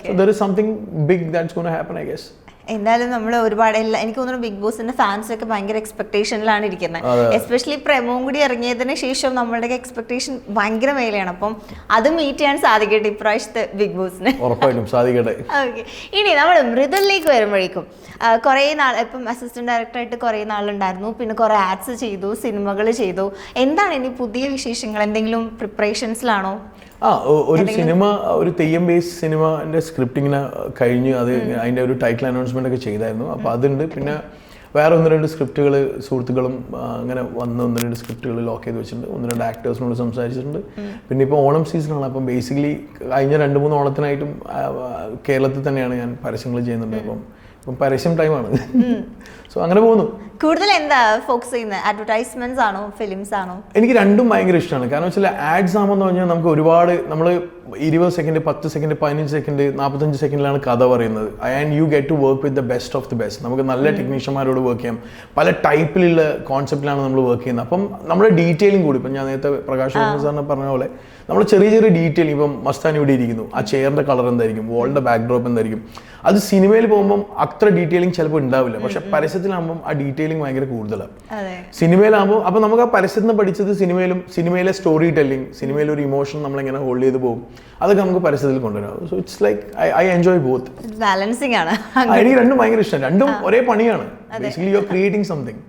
So there is something big that's going to happen, I guess. എന്തായാലും നമ്മൾ ഒരുപാട് എനിക്ക് തോന്നുന്നു ബിഗ് ബോസിന്റെ ഫാൻസ് ഒക്കെ ഭയങ്കര എക്സ്പെക്ടേഷനിലാണ് ഇരിക്കുന്നത്. എസ്പെഷ്യലി പ്രമോം കൂടി ഇറങ്ങിയതിന് ശേഷം നമ്മളുടെ എക്സ്പെക്ടേഷൻ ഭയങ്കര മേലെയാണ്. അപ്പം അത് മീറ്റ് ചെയ്യാൻ സാധിക്കട്ടെ ഇപ്രാവശ്യത്തെ ബിഗ് ബോസിന്. ഉറപ്പായിട്ടും സാധിക്കട്ടെ. ഓക്കെ, ഇനി നമ്മൾ മൃദുലിലേക്ക് വരുമ്പോഴേക്കും കുറേ നാൾ ഇപ്പം അസിസ്റ്റന്റ് ഡയറക്ടറായിട്ട് കുറേ നാളുണ്ടായിരുന്നു, പിന്നെ കുറേ ആഡ്സ് ചെയ്തു, സിനിമകൾ ചെയ്തു. എന്താണ് ഇനി പുതിയ വിശേഷങ്ങൾ? എന്തെങ്കിലും പ്രിപ്പറേഷൻസിലാണോ? ഒരു സിനിമ, ഒരു തെയ്യം ബേസ് സിനിമന്റെ സ്ക്രിപ്റ്റിങ്ങിന് കഴിഞ്ഞ് അത് അതിന്റെ ഒരു ടൈറ്റിൽ അനൗൺസ്മെന്റ് ഒക്കെ ചെയ്തായിരുന്നു. അപ്പോൾ അതുണ്ട്. പിന്നെ വേറെ 1-2 സ്ക്രിപ്റ്റുകൾ സുഹൃത്തുക്കളും അങ്ങനെ വന്ന് 1-2 സ്ക്രിപ്റ്റുകൾ ലോക്ക് ചെയ്ത് വെച്ചിട്ടുണ്ട്. 1-2 ആക്ടേഴ്സിനോട് സംസാരിച്ചിട്ടുണ്ട്. പിന്നെ ഇപ്പോൾ ഓണം സീസണാണ്. അപ്പം ബേസിക്കലി കഴിഞ്ഞ 2-3 ഓണത്തിനായിട്ടും കേരളത്തിൽ തന്നെയാണ് ഞാൻ പരസ്യങ്ങൾ ചെയ്യുന്നുണ്ട്. അപ്പം പരസ്യം ടൈമാണ്. സോ അങ്ങനെ പോകുന്നു. കൂടുതൽ എന്താ ഫോക്കസ് ചെയ്യുന്നത്? അഡ്വർടൈസ്മെന്റ്സ് ആണോ, ഫിലിംസ് ആണോ? എനിക്ക് രണ്ടും ഭയങ്കര ഇഷ്ടമാണ്. കാരണം വെച്ചാൽ ആഡ്സ് ആകുമ്പോൾ പറഞ്ഞാൽ നമുക്ക് ഒരുപാട് നമ്മൾ 20 സെക്കൻഡ്, 10 സെക്കൻഡ്, 15 സെക്കൻഡ്, 45 സെക്കൻഡിലാണ് കഥ പറയുന്നത്. And you get to work with the best of the best. നമുക്ക് നല്ല ടെക്നീഷ്യന്മാരോട് വർക്ക് ചെയ്യാം. പല ടൈപ്പിലുള്ള കോൺസെപ്റ്റിലാണ് നമ്മൾ വർക്ക് ചെയ്യുന്നത്. അപ്പം നമ്മുടെ ഡീറ്റെയിലിംഗ് കൂടി, ഇപ്പം ഞാൻ നേരത്തെ പ്രകാശ് സാറിന് പറഞ്ഞ പോലെ നമ്മൾ ചെറിയ ചെറിയ ഡീറ്റെയിലിംഗ്, ഇപ്പം മസ്താൻ ഇവിടെ ഇരിക്കുന്നു, ആ ചെയറിന്റെ കളർ എന്തായിരിക്കും, വാളിന്റെ ബാക്ക്ഡ്രോപ്പ് എന്തായിരിക്കും, അത് സിനിമയിൽ പോകുമ്പോൾ അത്ര ഡീറ്റെയിലിംഗ് ചിലപ്പോൾ ഉണ്ടാവില്ല. പക്ഷെ പരസ്യത്തിലാകുമ്പോൾ ആ ഡീറ്റെയിലിംഗ് ഭയങ്കര കൂടുതലാണ്. സിനിമയിലാകുമ്പോൾ അപ്പം നമുക്ക് ആ പരസ്യത്തിൽ നിന്ന് പഠിച്ചത് സിനിമയിലെ സ്റ്റോറി ടെല്ലിംഗ്, സിനിമയിലെ ഒരു ഇമോഷൻ നമ്മളെങ്ങനെ ഹോൾഡ് ചെയ്ത് പോകും, അതൊക്കെ നമുക്ക് പരസ്യത്തിൽ കൊണ്ടുവരാം. So it's like I enjoy both. Balancing ആണ്. എനിക്ക് രണ്ടും ഭയങ്കര ഇഷ്ടമാണ്. രണ്ടും ഒരേ പണിയാണ്. Basically you are creating something.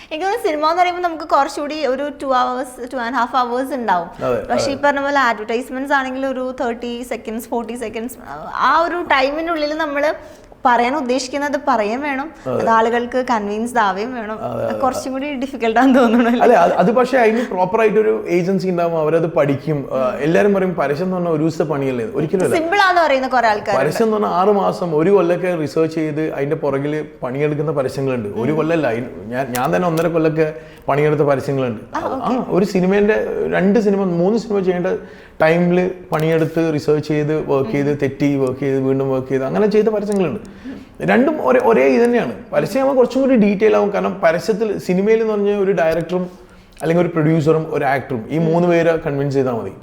എനിക്ക് തോന്നുന്നു സിനിമ എന്ന് പറയുമ്പോൾ നമുക്ക് കുറച്ചുകൂടി ഒരു 2.5 hours ഉണ്ടാവും. പക്ഷെ ഈ പറഞ്ഞ പോലെ അഡ്വർടൈസ്മെന്റ്സ് ആണെങ്കിൽ ഒരു 30 seconds 40 seconds ആ ഒരു ടൈമിനുള്ളിൽ നമ്മൾ പറയാൻ ഉദ്ദേശിക്കുന്നത് പറയാൻ വേണം, അത് ആളുകൾക്ക് കൺവിൻസ്ഡ് ആവുകയും വേണം. കുറച്ചും കൂടി ഡിഫിക്കൽട്ടാന്ന് തോന്നുന്നു. അല്ലെ, അത് പക്ഷേ അതിന് പ്രോപ്പർ ആയിട്ട് ഒരു ഏജൻസി ഉണ്ടാവും, അവരത് പഠിക്കും. എല്ലാരും പറയും പരസ്യം എന്ന് പറഞ്ഞാൽ ഒരു ദിവസത്തെ പണിയല്ലേ. ഒരിക്കലും സിമ്പിൾ ആന്ന് പറയുന്ന കുറെ ആൾക്കാർ. പരസ്യം എന്ന് പറഞ്ഞാൽ 6 മാസം 1 കൊല്ലൊക്കെ റിസർച്ച് ചെയ്ത് അതിന്റെ പുറകിൽ പണിയെടുക്കുന്ന പരസ്യങ്ങളുണ്ട്. 1 കൊല്ലല്ല, ഞാൻ തന്നെ 1.5 കൊല്ലൊക്കെ പണിയെടുത്ത പരസ്യങ്ങളുണ്ട്. ഒരു സിനിമേന്റെ 2 സിനിമ 3 സിനിമ ചെയ്യേണ്ട ടൈമിൽ പണിയെടുത്ത് റിസർച്ച് ചെയ്ത് വർക്ക് ചെയ്ത് തെറ്റി വർക്ക് ചെയ്ത് വീണ്ടും വർക്ക് ചെയ്ത് അങ്ങനെ ചെയ്ത പരസ്യങ്ങളുണ്ട്. രണ്ടും ഒരേ ഇത് തന്നെയാണ്. പരസ്യം കുറച്ചും കൂടി ഡീറ്റെയിൽ ആവും. കാരണം പരസ്യത്തിൽ, സിനിമയിൽ എന്ന് പറഞ്ഞാൽ ഒരു ഡയറക്ടറും അല്ലെങ്കിൽ ഒരു പ്രൊഡ്യൂസറും ഒരു ആക്ടറും ഈ 3 പേരെ കൺവിൻസ് ചെയ്താൽ മതി.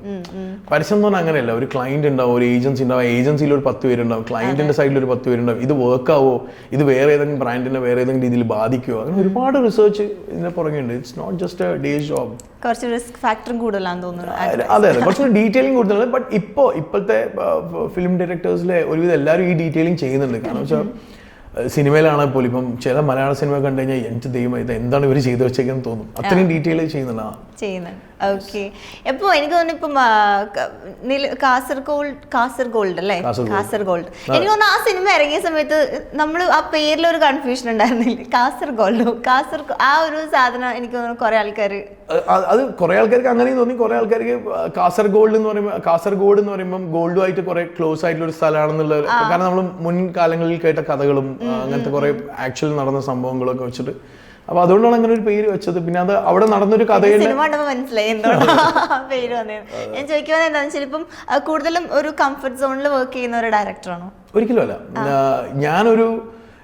പരസ്യം എന്ന് പറഞ്ഞാൽ അങ്ങനെയല്ല. ഒരു ക്ലയന്റ് ഉണ്ടാവും, ഒരു ഏജൻസി ഉണ്ടാവും, ഏജൻസിയിൽ ഒരു 10 പേരുണ്ടാവും, ക്ലയന്റിന്റെ സൈഡിൽ ഒരു 10 പേരുണ്ടാവും. ഇത് വർക്ക് ആവോ, ഇത് വേറെ ഏതെങ്കിലും ബ്രാൻഡിനെ വേറെ ഏതെങ്കിലും രീതിയിൽ ബാധിക്കുമോ, അങ്ങനെ ഒരുപാട് റിസർച്ച് ഇതിനെ പുറകെ ഉണ്ട്. It's not just a day job. കുറച്ച് റിസ്ക് ഫാക്ടറും കൂടുതലാണെന്ന് തോന്നുന്നു. അതെ, കുറച്ച് ഡീറ്റെയിലിംഗ് കൂടുതലാണ്. ബട്ട് ഇപ്പോഴത്തെ ഫിലിം ഡയറക്ടേഴ്സിലെ ഒരുവിധം എല്ലാവരും ഈ ഡീറ്റെയിലിംഗ് ചെയ്യുന്നുണ്ട്. കാരണം വെച്ചാൽ സിനിമയിലാണെങ്കിൽ പോലും ഇപ്പം ചില മലയാള സിനിമ കണ്ടു കഴിഞ്ഞാൽ എനിക്ക് ദൈവം ഇത് എന്താണ് ഇവർ ചെയ്തു വെച്ചേക്കെന്ന് തോന്നും. അത്രയും ഡീറ്റെയിൽ ചെയ്യുന്നുണ്ട്. ഓക്കെ. ഇപ്പോൾ എനിക്ക് തോന്നുന്നു ഇപ്പം കാസർഗോൾഡ് അല്ലേ, കാസർഗോൾഡ്. എനിക്ക് തോന്നുന്നു ആ സിനിമ ഇറങ്ങിയ സമയത്ത് നമ്മൾ ആ പേരിലൊരു കൺഫ്യൂഷൻ ഉണ്ടായിരുന്നില്ല. ആ ഒരു സാധനം എനിക്ക് തോന്നുന്നു കുറെ ആൾക്കാർ, അത് കുറെ ആൾക്കാർക്ക് അങ്ങനെയും തോന്നി. കുറെ ആൾക്കാർക്ക് കാസർഗോൾഡ് എന്ന് പറയുമ്പോൾ ഗോൾഡുമായിട്ട് കുറെ ക്ലോസ് ആയിട്ടുള്ള ഒരു സ്ഥലമാണെന്നുള്ളത്. കാരണം നമ്മൾ മുൻകാലങ്ങളിൽ കേട്ട കഥകളും അങ്ങനത്തെ കുറെ ആക്ച്വലി നടന്ന സംഭവങ്ങളൊക്കെ വെച്ചിട്ട്, അപ്പൊ അതുകൊണ്ടാണ് അങ്ങനെ ഒരു പേര് വെച്ചത്. പിന്നെ അത് അവിടെ നടന്നൊരു കഥയുടെ മനസ്സിലായി എന്താണ് പേര് വന്നത്. ഞാൻ ചോദിക്കുന്നത് എന്താണെന്ന് വെച്ചാൽ ഇപ്പം കൂടുതലും ഒരു കംഫർട്ട് സോണിൽ വർക്ക് ചെയ്യുന്ന ഒരു ഡയറക്ടറാണോ? ഒരിക്കലും അല്ല.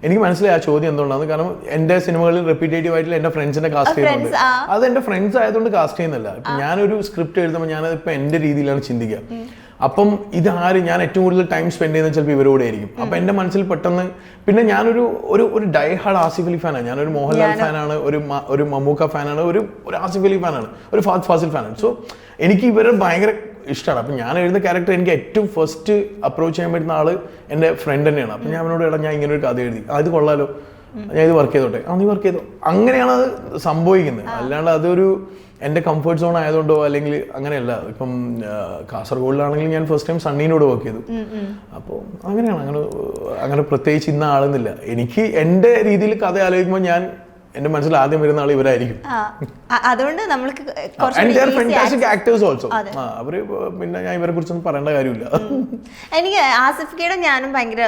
എനിക്ക് മനസ്സിലായി ആ ചോദ്യം എന്തുകൊണ്ടാണ്. കാരണം എന്റെ സിനിമകളിൽ റെപ്പിറ്റേറ്റീവ് ആയിട്ടുള്ള എന്റെ ഫ്രണ്ട്സിനെ കാസ്റ്റ് ചെയ്യുന്നുണ്ട്. അത് എന്റെ ഫ്രണ്ട്സ് ആയതുകൊണ്ട് കാസ്റ്റ് ചെയ്യുന്നില്ല. ഞാനൊരു സ്ക്രിപ്റ്റ് എഴുതുമ്പോൾ ഞാനത് ഇപ്പൊ എന്റെ രീതിയിലാണ് ചിന്തിക്കുക. അപ്പം ഞാൻ ഏറ്റവും കൂടുതൽ ടൈം സ്പെൻഡ് ചെയ്യുന്നത് ചിലപ്പോൾ ഇവരോടെ ആയിരിക്കും. അപ്പൊ എന്റെ മനസ്സിൽ പെട്ടെന്ന്, പിന്നെ ഞാനൊരു ഒരു ഡൈ ഹാർഡ് ആസിഫ് അലി ഫാനാണ്, ഞാനൊരു മോഹൻലാൽ ഫാനാണ്, ഒരു മമ്മൂക്ക ഫാനാണ്, ഒരു ആസിഫ് അലി ഫാനാണ്, ഒരു ഫഹദ് ഫാസിൽ ഫാനാണ്. സോ എനിക്ക് ഇവരെ ഭയങ്കര ഇഷ്ടമാണ്. അപ്പം ഞാൻ എഴുതുന്ന ക്യാരക്ടർ എനിക്ക് ഏറ്റവും ഫസ്റ്റ് അപ്രോച്ച് ചെയ്യാൻ പറ്റുന്ന ആള് എൻ്റെ ഫ്രണ്ട് തന്നെയാണ്. അപ്പം ഞാൻ അവനോട് ഞാൻ ഇങ്ങനെ ഒരു കഥ എഴുതി, അത് കൊള്ളാലോ, ഞാൻ ഇത് വർക്ക് ചെയ്തോട്ടെ, നീ വർക്ക് ചെയ്തോ. അങ്ങനെയാണ് അത് സംഭവിക്കുന്നത്. അല്ലാണ്ട് അതൊരു എൻ്റെ കംഫർട്ട് സോൺ ആയതുകൊണ്ടോ അല്ലെങ്കിൽ അങ്ങനെയല്ല. ഇപ്പം കാസർഗോഡിലാണെങ്കിൽ ഞാൻ ഫസ്റ്റ് ടൈം സണ്ണീനോട് വർക്ക് ചെയ്തു. അപ്പോൾ അങ്ങനെയാണ്. അങ്ങനെ പ്രത്യേകിച്ച് ഇന്ന ആളെന്നില്ല. എനിക്ക് എൻ്റെ രീതിയിൽ കഥ ആലോചിക്കുമ്പോൾ എന്റെ മനസ്സിൽ ആദ്യം വരുന്ന ആൾ ഇവരായിരിക്കും. അതുകൊണ്ട് നമ്മൾക്ക് അവര്, പിന്നെ ഞാൻ ഇവരെ കുറിച്ചൊന്നും പറയേണ്ട കാര്യമില്ല. എനിക്ക് ആസിഫ് കെയുടെ ഞാനും ഭയങ്കര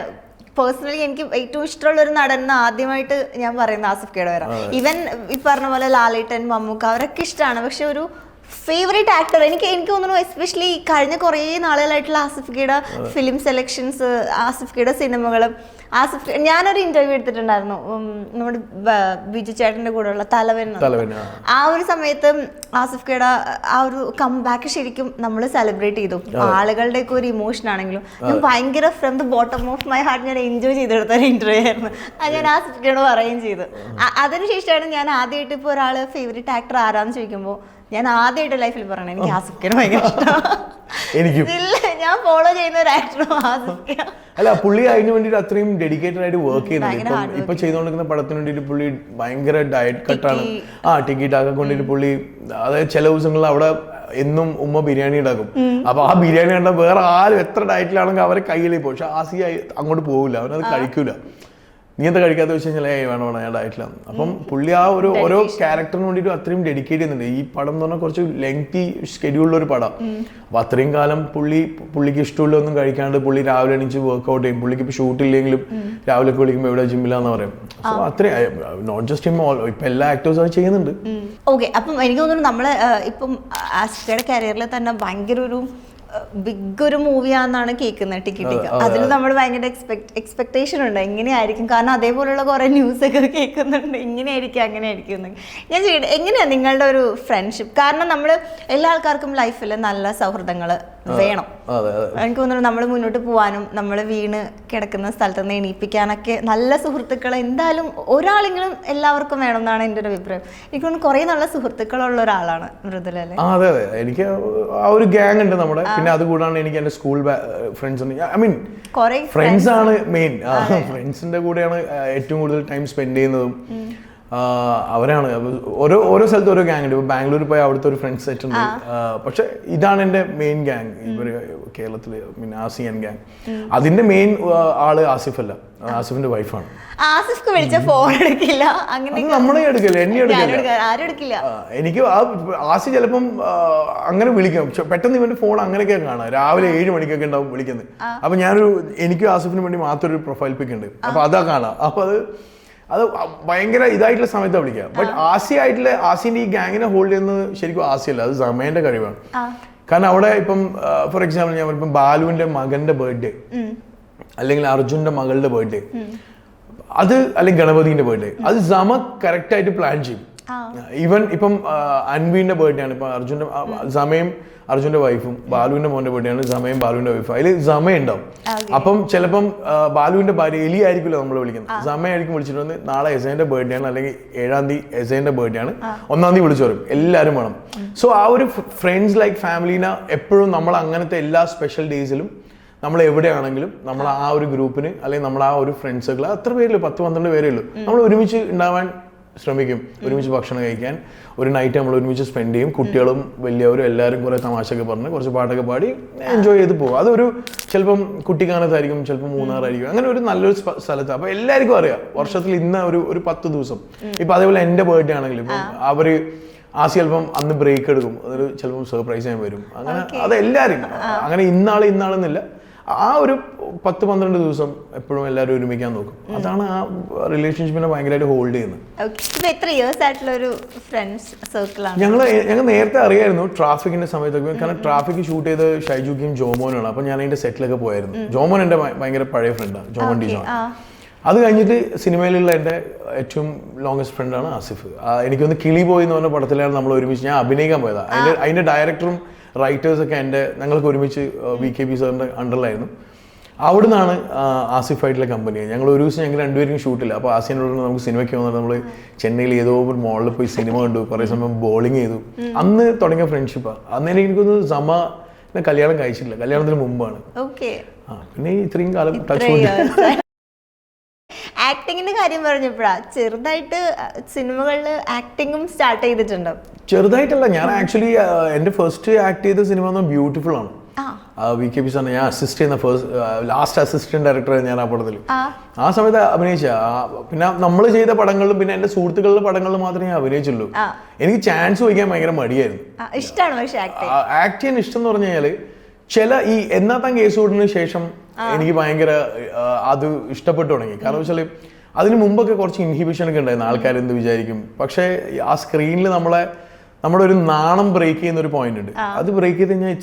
പേഴ്സണലി എനിക്ക് ഏറ്റവും ഇഷ്ടമുള്ള ഒരു നടൻ ആദ്യമായിട്ട് ഞാൻ പറയുന്ന ആസിഫ് കെയുടെ വരാം. ഈവൻ ഈ പറഞ്ഞ പോലെ ലാലേട്ടൻ, മമ്മൂക്ക അവരൊക്കെ ഇഷ്ടമാണ്. പക്ഷെ ഒരു ഫേവറേറ്റ് ആക്ടർ എനിക്ക് തോന്നുന്നു എസ്പെഷ്യലി കഴിഞ്ഞ കുറേ നാളുകളായിട്ടുള്ള ആസിഫ് കെയുടെ ഫിലിം സെലക്ഷൻസ്, ആസിഫ് കെയുടെ സിനിമകൾ ആസിഫ് ഞാനൊരു ഇന്റർവ്യൂ എടുത്തിട്ടുണ്ടായിരുന്നു നമ്മുടെ ബിജു ചേട്ടന്റെ കൂടെയുള്ള തലവൻ. ആ ഒരു സമയത്ത് ആസിഫ് കയുടെ ആ ഒരു കംബാക്ക് ശരിക്കും നമ്മൾ സെലിബ്രേറ്റ് ചെയ്തു. ആളുകളുടെ ഒക്കെ ഒരു ഇമോഷൻ ആണെങ്കിലും ഞാൻ ഭയങ്കര from the bottom of my heart ഞാൻ എൻജോയ് ചെയ്തെടുത്ത ഒരു ഇന്റർവ്യൂ ആയിരുന്നു. അത് ഞാൻ ആസിഫ് കയോട് പറയുകയും ചെയ്തു. അതിനുശേഷമാണ് ഞാൻ ആദ്യമായിട്ട് ഇപ്പോൾ ഒരാൾ ഫേവറേറ്റ് ആക്ടർ ആരാന്ന് ചോദിക്കുമ്പോൾ ഞാൻ ആദ്യമായിട്ട് ലൈഫിൽ പറയണേ എനിക്ക് ആസിഫ് ഖാനെ ഭയങ്കര ഇഷ്ടമാണ്. ഞാൻ ഫോളോ ചെയ്യുന്ന ഒരു ആക്ടറും ആസിഫ് ഖാൻ. അല്ല, പുള്ളി അതിന് വേണ്ടിയിട്ട് അത്രയും ഡെഡിക്കേറ്റഡ് ആയിട്ട് വർക്ക് ചെയ്യുന്നുണ്ട്. ഇപ്പൊ ചെയ്തുകൊണ്ടിരിക്കുന്ന പടത്തിന് വേണ്ടിയിട്ട് പുള്ളി ഭയങ്കര ഡയറ്റ് കട്ടാണ്. ടിക്കറ്റ് ആക്കാൻ കൊണ്ടിട്ട് പുള്ളി, അതായത് ചില ദിവസങ്ങളിൽ അവിടെ എന്നും ഉമ്മ ബിരിയാണി ഉണ്ടാക്കും. അപ്പൊ ആ ബിരിയാണി കണ്ട വേറെ ആരും എത്ര ഡയറ്റിലാണെങ്കിൽ അവരെ കയ്യിലേക്ക് പോകും. പക്ഷെ ആസി അങ്ങോട്ട് പോകില്ല, അവനത് കഴിക്കൂല. നീ എന്താ കഴിക്കാത്ത വെച്ച് കഴിഞ്ഞാൽ വേണം ഞാൻ ഡയറ്റിലാണ്. അപ്പം പുള്ളി ആ ഓരോ ക്യാരക്ടറിന് വേണ്ടിയിട്ട് അത്രയും ഡെഡിക്കേറ്റ് ചെയ്യുന്നുണ്ട്. ഈ പടം എന്ന് പറഞ്ഞാൽ കുറച്ച് ലെങ്തി ഷെഡ്യൂളിലുള്ള ഒരു പടം. അപ്പൊ അത്രയും കാലം പുള്ളിക്ക് ഇഷ്ടമുള്ള ഒന്നും കഴിക്കാണ്ട് പുള്ളി രാവിലെ എണീച്ച് വർക്ക്ഔട്ട് ചെയ്യും. പുള്ളിക്ക് ഇപ്പൊ ഷൂട്ടില്ലെങ്കിലും രാവിലെ ഒക്കെ വിളിക്കുമ്പോൾ എവിടെ ജിമ്മിലാന്ന് പറയും. സോ അത്രയും നോട്ട് ജസ്റ്റ് ഹിം, ഇപ്പൊ എല്ലാ ആക്ടേഴ്സും അത് ചെയ്യുന്നുണ്ട്. ഓക്കെ, അപ്പം എനിക്ക് തോന്നുന്നു നമ്മള് ഇപ്പം ആസിഫയുടെ കരിയറിൽ തന്നെ ഭയങ്കര ഒരു ബിഗ് ഒരു മൂവിയാണെന്നാണ് കേൾക്കുന്നത് ടിക്കറ്റ്. അതിൽ നമ്മൾ ഭയങ്കര എക്സ്പെക്ടേഷൻ ഉണ്ട് എങ്ങനെയായിരിക്കും. കാരണം അതേപോലുള്ള കുറെ ന്യൂസ് ഒക്കെ കേൾക്കുന്നുണ്ട്, ഇങ്ങനെയായിരിക്കും അങ്ങനെയായിരിക്കും. ഞാൻ ചെയ്യട്ടെ, എങ്ങനെയാണ് നിങ്ങളുടെ ഒരു ഫ്രണ്ട്ഷിപ്പ്? കാരണം നമ്മൾ എല്ലാ ആൾക്കാർക്കും ലൈഫിൽ നല്ല സൗഹൃദങ്ങൾ വേണം. എനിക്ക് തോന്നുന്നു നമ്മൾ മുന്നോട്ട് പോകാനും നമ്മൾ വീണ് കിടക്കുന്ന സ്ഥലത്ത് നിന്ന് എണീപ്പിക്കാനൊക്കെ നല്ല സുഹൃത്തുക്കൾ എന്തായാലും ഒരാളെങ്കിലും എല്ലാവർക്കും വേണം എന്നാണ് എൻ്റെ ഒരു അഭിപ്രായം. എനിക്ക് തോന്നുന്നു കുറെ നല്ല സുഹൃത്തുക്കളുള്ള ഒരാളാണ് മൃദുല അല്ലേ? അതെ അതെ, എനിക്ക് ആ ഒരു ഗ്യാങ് ഉണ്ട് നമ്മുടെ. പിന്നെ അതുകൂടാണ് എനിക്ക് എൻ്റെ സ്കൂൾ ഫ്രണ്ട്സ് ഉണ്ട്. ഐ മീൻ ഫ്രണ്ട്സ് ആണ് മെയിൻ. ഫ്രണ്ട്സിന്റെ കൂടെയാണ് ഏറ്റവും കൂടുതൽ ടൈം സ്പെൻഡ് ചെയ്യുന്നതും. അവരാണ് ഓരോ സ്ഥലത്ത് ഓരോ ഗ്യാങ് ഉണ്ട്. ഇപ്പൊ ബാംഗ്ലൂർ പോയി അവിടുത്തെ ഒരു ഫ്രണ്ട്സ് സെറ്റ് ഉണ്ട്. പക്ഷെ ഇതാണ് എൻ്റെ മെയിൻ ഗ്യാങ്. ഇവര് കേരളത്തില് ആസിയൻ ഗ്യാങ്. അതിന്റെ മെയിൻ ആള് ആസിഫ് അല്ല, ആസിഫിന്റെ വൈഫാണ്. ആസിഫ് വിളിച്ച ഫോൺ എടുക്കില്ല, അങ്ങനെ നമ്മളെ എടുക്കില്ല, എന്നെ എടുക്കില്ല. എനിക്ക് ആസി ചിലപ്പം അങ്ങനെ വിളിക്കും. പെട്ടെന്ന് ഇവന്റെ ഫോൺ അങ്ങനെയൊക്കെ കാണാം. രാവിലെ 7 മണിക്കൊക്കെ ഉണ്ടാവും വിളിക്കുന്നത്. അപ്പൊ എനിക്കും ആസിഫിന് വേണ്ടി മാത്രം ഒരു പ്രൊഫൈൽ പിക്ക് ഉണ്ട്. അപ്പൊ അതാ കാണാം. അപ്പൊ അത് ഭയങ്കര ഇതായിട്ടുള്ള സമയത്താണ് വിളിക്കുക. ബട്ട് ആസിന്റെ ഈ ഗാങ്ങിനെ ഹോൾഡ് ചെയ്യുന്നത് ശരിക്കും ആസിയല്ല, അത് സമയന്റെ കഴിവാണ്. കാരണം അവിടെ ഇപ്പം ഫോർ എക്സാമ്പിൾ ഞാൻ ഇപ്പം ബാലുവിന്റെ മകന്റെ ബർത്ത്ഡേ, അല്ലെങ്കിൽ അർജുന്റെ മകളുടെ ബർത്ത്ഡേ, അത് അല്ലെങ്കിൽ ഗണപതിന്റെ ബർത്ത്ഡേ, അത് സമ കറക്റ്റ് ആയിട്ട് പ്ലാൻ ചെയ്യും. ഈവൻ ഇപ്പം അൻവിന്റെ ബർത്ത്ഡേ ആണ്. ഇപ്പൊ സമയം അർജുന്റെ വൈഫും, ബാലുവിന്റെ മോന്റെ ബർത്ത്ഡേ ആണ് സമയം ബാലുവിന്റെ വൈഫും. അതിൽ സമയം ഉണ്ടാവും. അപ്പം ചിലപ്പം ബാലുവിന്റെ ഭാര്യ എലി ആയിരിക്കുമല്ലോ നമ്മൾ വിളിക്കുന്നത്, സമയമായിരിക്കും വിളിച്ചിട്ട് വന്ന് നാളെ എസൈന്റെ ബർത്ത്ഡേ ആണ്, അല്ലെങ്കിൽ 7-ാം തീയതി എസൈന്റെ ബർത്ത്ഡേ ആണ്, 1-ാം തീയതി വിളിച്ചു വരും, എല്ലാവരും വേണം. സോ ആ ഒരു ഫ്രണ്ട്സ് ലൈക്ക് ഫാമിലിനെ എപ്പോഴും നമ്മൾ അങ്ങനത്തെ എല്ലാ സ്പെഷ്യൽ ഡേയ്സിലും നമ്മൾ എവിടെയാണെങ്കിലും നമ്മൾ ആ ഒരു ഗ്രൂപ്പിന് അല്ലെങ്കിൽ നമ്മൾ ആ ഒരു ഫ്രണ്ട്സ് സർക്കിൾ അത്ര പേരില്ല, 10-12 പേരേ ഉള്ളൂ. നമ്മൾ ഒരുമിച്ച് ഉണ്ടാവാൻ ശ്രമിക്കും, ഒരുമിച്ച് ഭക്ഷണം കഴിക്കാൻ, ഒരു നൈറ്റ് നമ്മൾ ഒരുമിച്ച് സ്പെൻഡ് ചെയ്യും. കുട്ടികളും വലിയവരും എല്ലാവരും കുറെ തമാശയൊക്കെ പറഞ്ഞ് കുറച്ച് പാട്ടൊക്കെ പാടി എൻജോയ് ചെയ്ത് പോകും. അതൊരു ചിലപ്പം കുട്ടിക്കാനത്തായിരിക്കും, ചിലപ്പോൾ മൂന്നാറായിരിക്കും, അങ്ങനെ ഒരു നല്ലൊരു സ്ഥലത്ത്. അപ്പൊ എല്ലാവർക്കും അറിയാം വർഷത്തിൽ ഇന്ന് ഒരു 10 ദിവസം. ഇപ്പൊ അതേപോലെ എൻ്റെ ബർത്ത്ഡേ ആണെങ്കിലും ഇപ്പം അവര് ആസി ചിലപ്പം അന്ന് ബ്രേക്ക് എടുക്കും, അതൊരു ചിലപ്പം സർപ്രൈസ് ചെയ്യാൻ വരും. അങ്ങനെ അതെല്ലാവരും അങ്ങനെ ഇന്നാളെന്നില്ല, ആ ഒരു 10-12 ദിവസം എപ്പോഴും എല്ലാവരും ഒരുമിക്കാൻ നോക്കും. അതാണ് ആ റിലേഷൻഷിപ്പിനെ ഭയങ്കരമായിട്ട് ഹോൾഡ് ചെയ്യുന്നത്. ഞങ്ങൾ നേരത്തെ അറിയായിരുന്നു ട്രാഫിക്കിന്റെ സമയത്തൊക്കെ. കാരണം ട്രാഫിക് ഷൂട്ട് ചെയ്ത് ഷൈജുക്കിയും ജോമോനാണ്. അപ്പൊ ഞാൻ അതിന്റെ സെറ്റിലൊക്കെ പോയായിരുന്നു. ജോമോൻ എൻ്റെ ഭയങ്കര പഴയ ഫ്രണ്ടാണ്, ജോമോൻ ഡിജോൺ. അത് കഴിഞ്ഞിട്ട് സിനിമയിലുള്ള എൻ്റെ ഏറ്റവും ലോങ്സ്റ്റ് ഫ്രണ്ടാണ് ആസിഫ്. എനിക്കൊന്ന് കിളി പോയി എന്ന് പറഞ്ഞ പടത്തിലാണ് നമ്മൾ ഒരുമിച്ച് ഞാൻ അഭിനയിക്കാൻ പോയതാണ്. അതിന്റെ ഡയറക്ടറും റൈറ്റേഴ്സൊക്കെ ഞങ്ങൾക്ക് ഒരുമിച്ച് VKP സാറിൻ്റെ അണ്ടറിലായിരുന്നു. അവിടെ നിന്നാണ് ആസിഫായിട്ടുള്ള കമ്പനി. ഞങ്ങൾ ഒരു ദിവസം ഞങ്ങൾ രണ്ടുപേരും ഷൂട്ടില്ല. അപ്പോൾ ആസിയനോട് നമുക്ക് സിനിമയ്ക്ക് വന്നിട്ട് നമ്മൾ ചെന്നൈയിൽ ഏതോ ഒരു മോളിൽ പോയി സിനിമ കണ്ടു, കുറേ സമയം ബോളിങ് ചെയ്തു. അന്ന് തുടങ്ങിയ ഫ്രണ്ട്ഷിപ്പാണ്. അന്നേരം എനിക്കൊന്ന് കല്യാണം കഴിച്ചിട്ടില്ല, കല്യാണത്തിന് മുമ്പാണ്. പിന്നെ ഇത്രയും കാലം ടച്ച്. ആക്ടിങ്ങിന്റെ കാര്യം പറഞ്ഞപ്പോഴാ ചെറുതായിട്ട് സിനിമകളിൽ ആക്ടിങ്ങും സ്റ്റാർട്ട് ചെയ്തിട്ടുണ്ട്. ചെറുതായിട്ടല്ല, ഞാൻ ആക്ച്വലി എൻ്റെ ഫസ്റ്റ് ആക്ട് ചെയ്ത സിനിമ ബ്യൂട്ടിഫുൾ ആണ്. VKP സാറിന് ഞാൻ അസിസ്റ്റ് ചെയ്യുന്ന ലാസ്റ്റ് അസിസ്റ്റന്റ് ഡയറക്ടർ ഞാൻ ആ പടത്തിൽ. ആ സമയത്ത് അഭിനയിച്ച. പിന്നെ നമ്മൾ ചെയ്ത പടങ്ങളിലും പിന്നെ എൻ്റെ സുഹൃത്തുക്കളുടെ പടങ്ങളിലും മാത്രമേ ഞാൻ അഭിനയിച്ചുള്ളൂ. എനിക്ക് ചാൻസ് വയ്ക്കാൻ ഭയങ്കര മടിയായിരുന്നു. ആക്ട് ചെയ്യാൻ ഇഷ്ടം എന്ന് പറഞ്ഞു കഴിഞ്ഞാൽ ചില ഈ എന്നാത്താൻ കേസുകൂടിന് ശേഷം എനിക്ക് ഭയങ്കര അത് ഇഷ്ടപ്പെട്ടു തുടങ്ങി. കാരണം വെച്ചാൽ അതിന് മുമ്പൊക്കെ കുറച്ച് ഇൻഹിബിഷൻ ഒക്കെ ഉണ്ടായിരുന്നു, ആൾക്കാരെന്ത് വിചാരിക്കും. പക്ഷേ ആ സ്ക്രീനിൽ നമ്മുടെ ഒരു നാണം ബ്രേക്ക് ചെയ്യുന്ന ഒരു പോയിന്റ് ഉണ്ട്. അത് ബ്രേക്ക് ചെയ്ത് കഴിഞ്ഞാൽ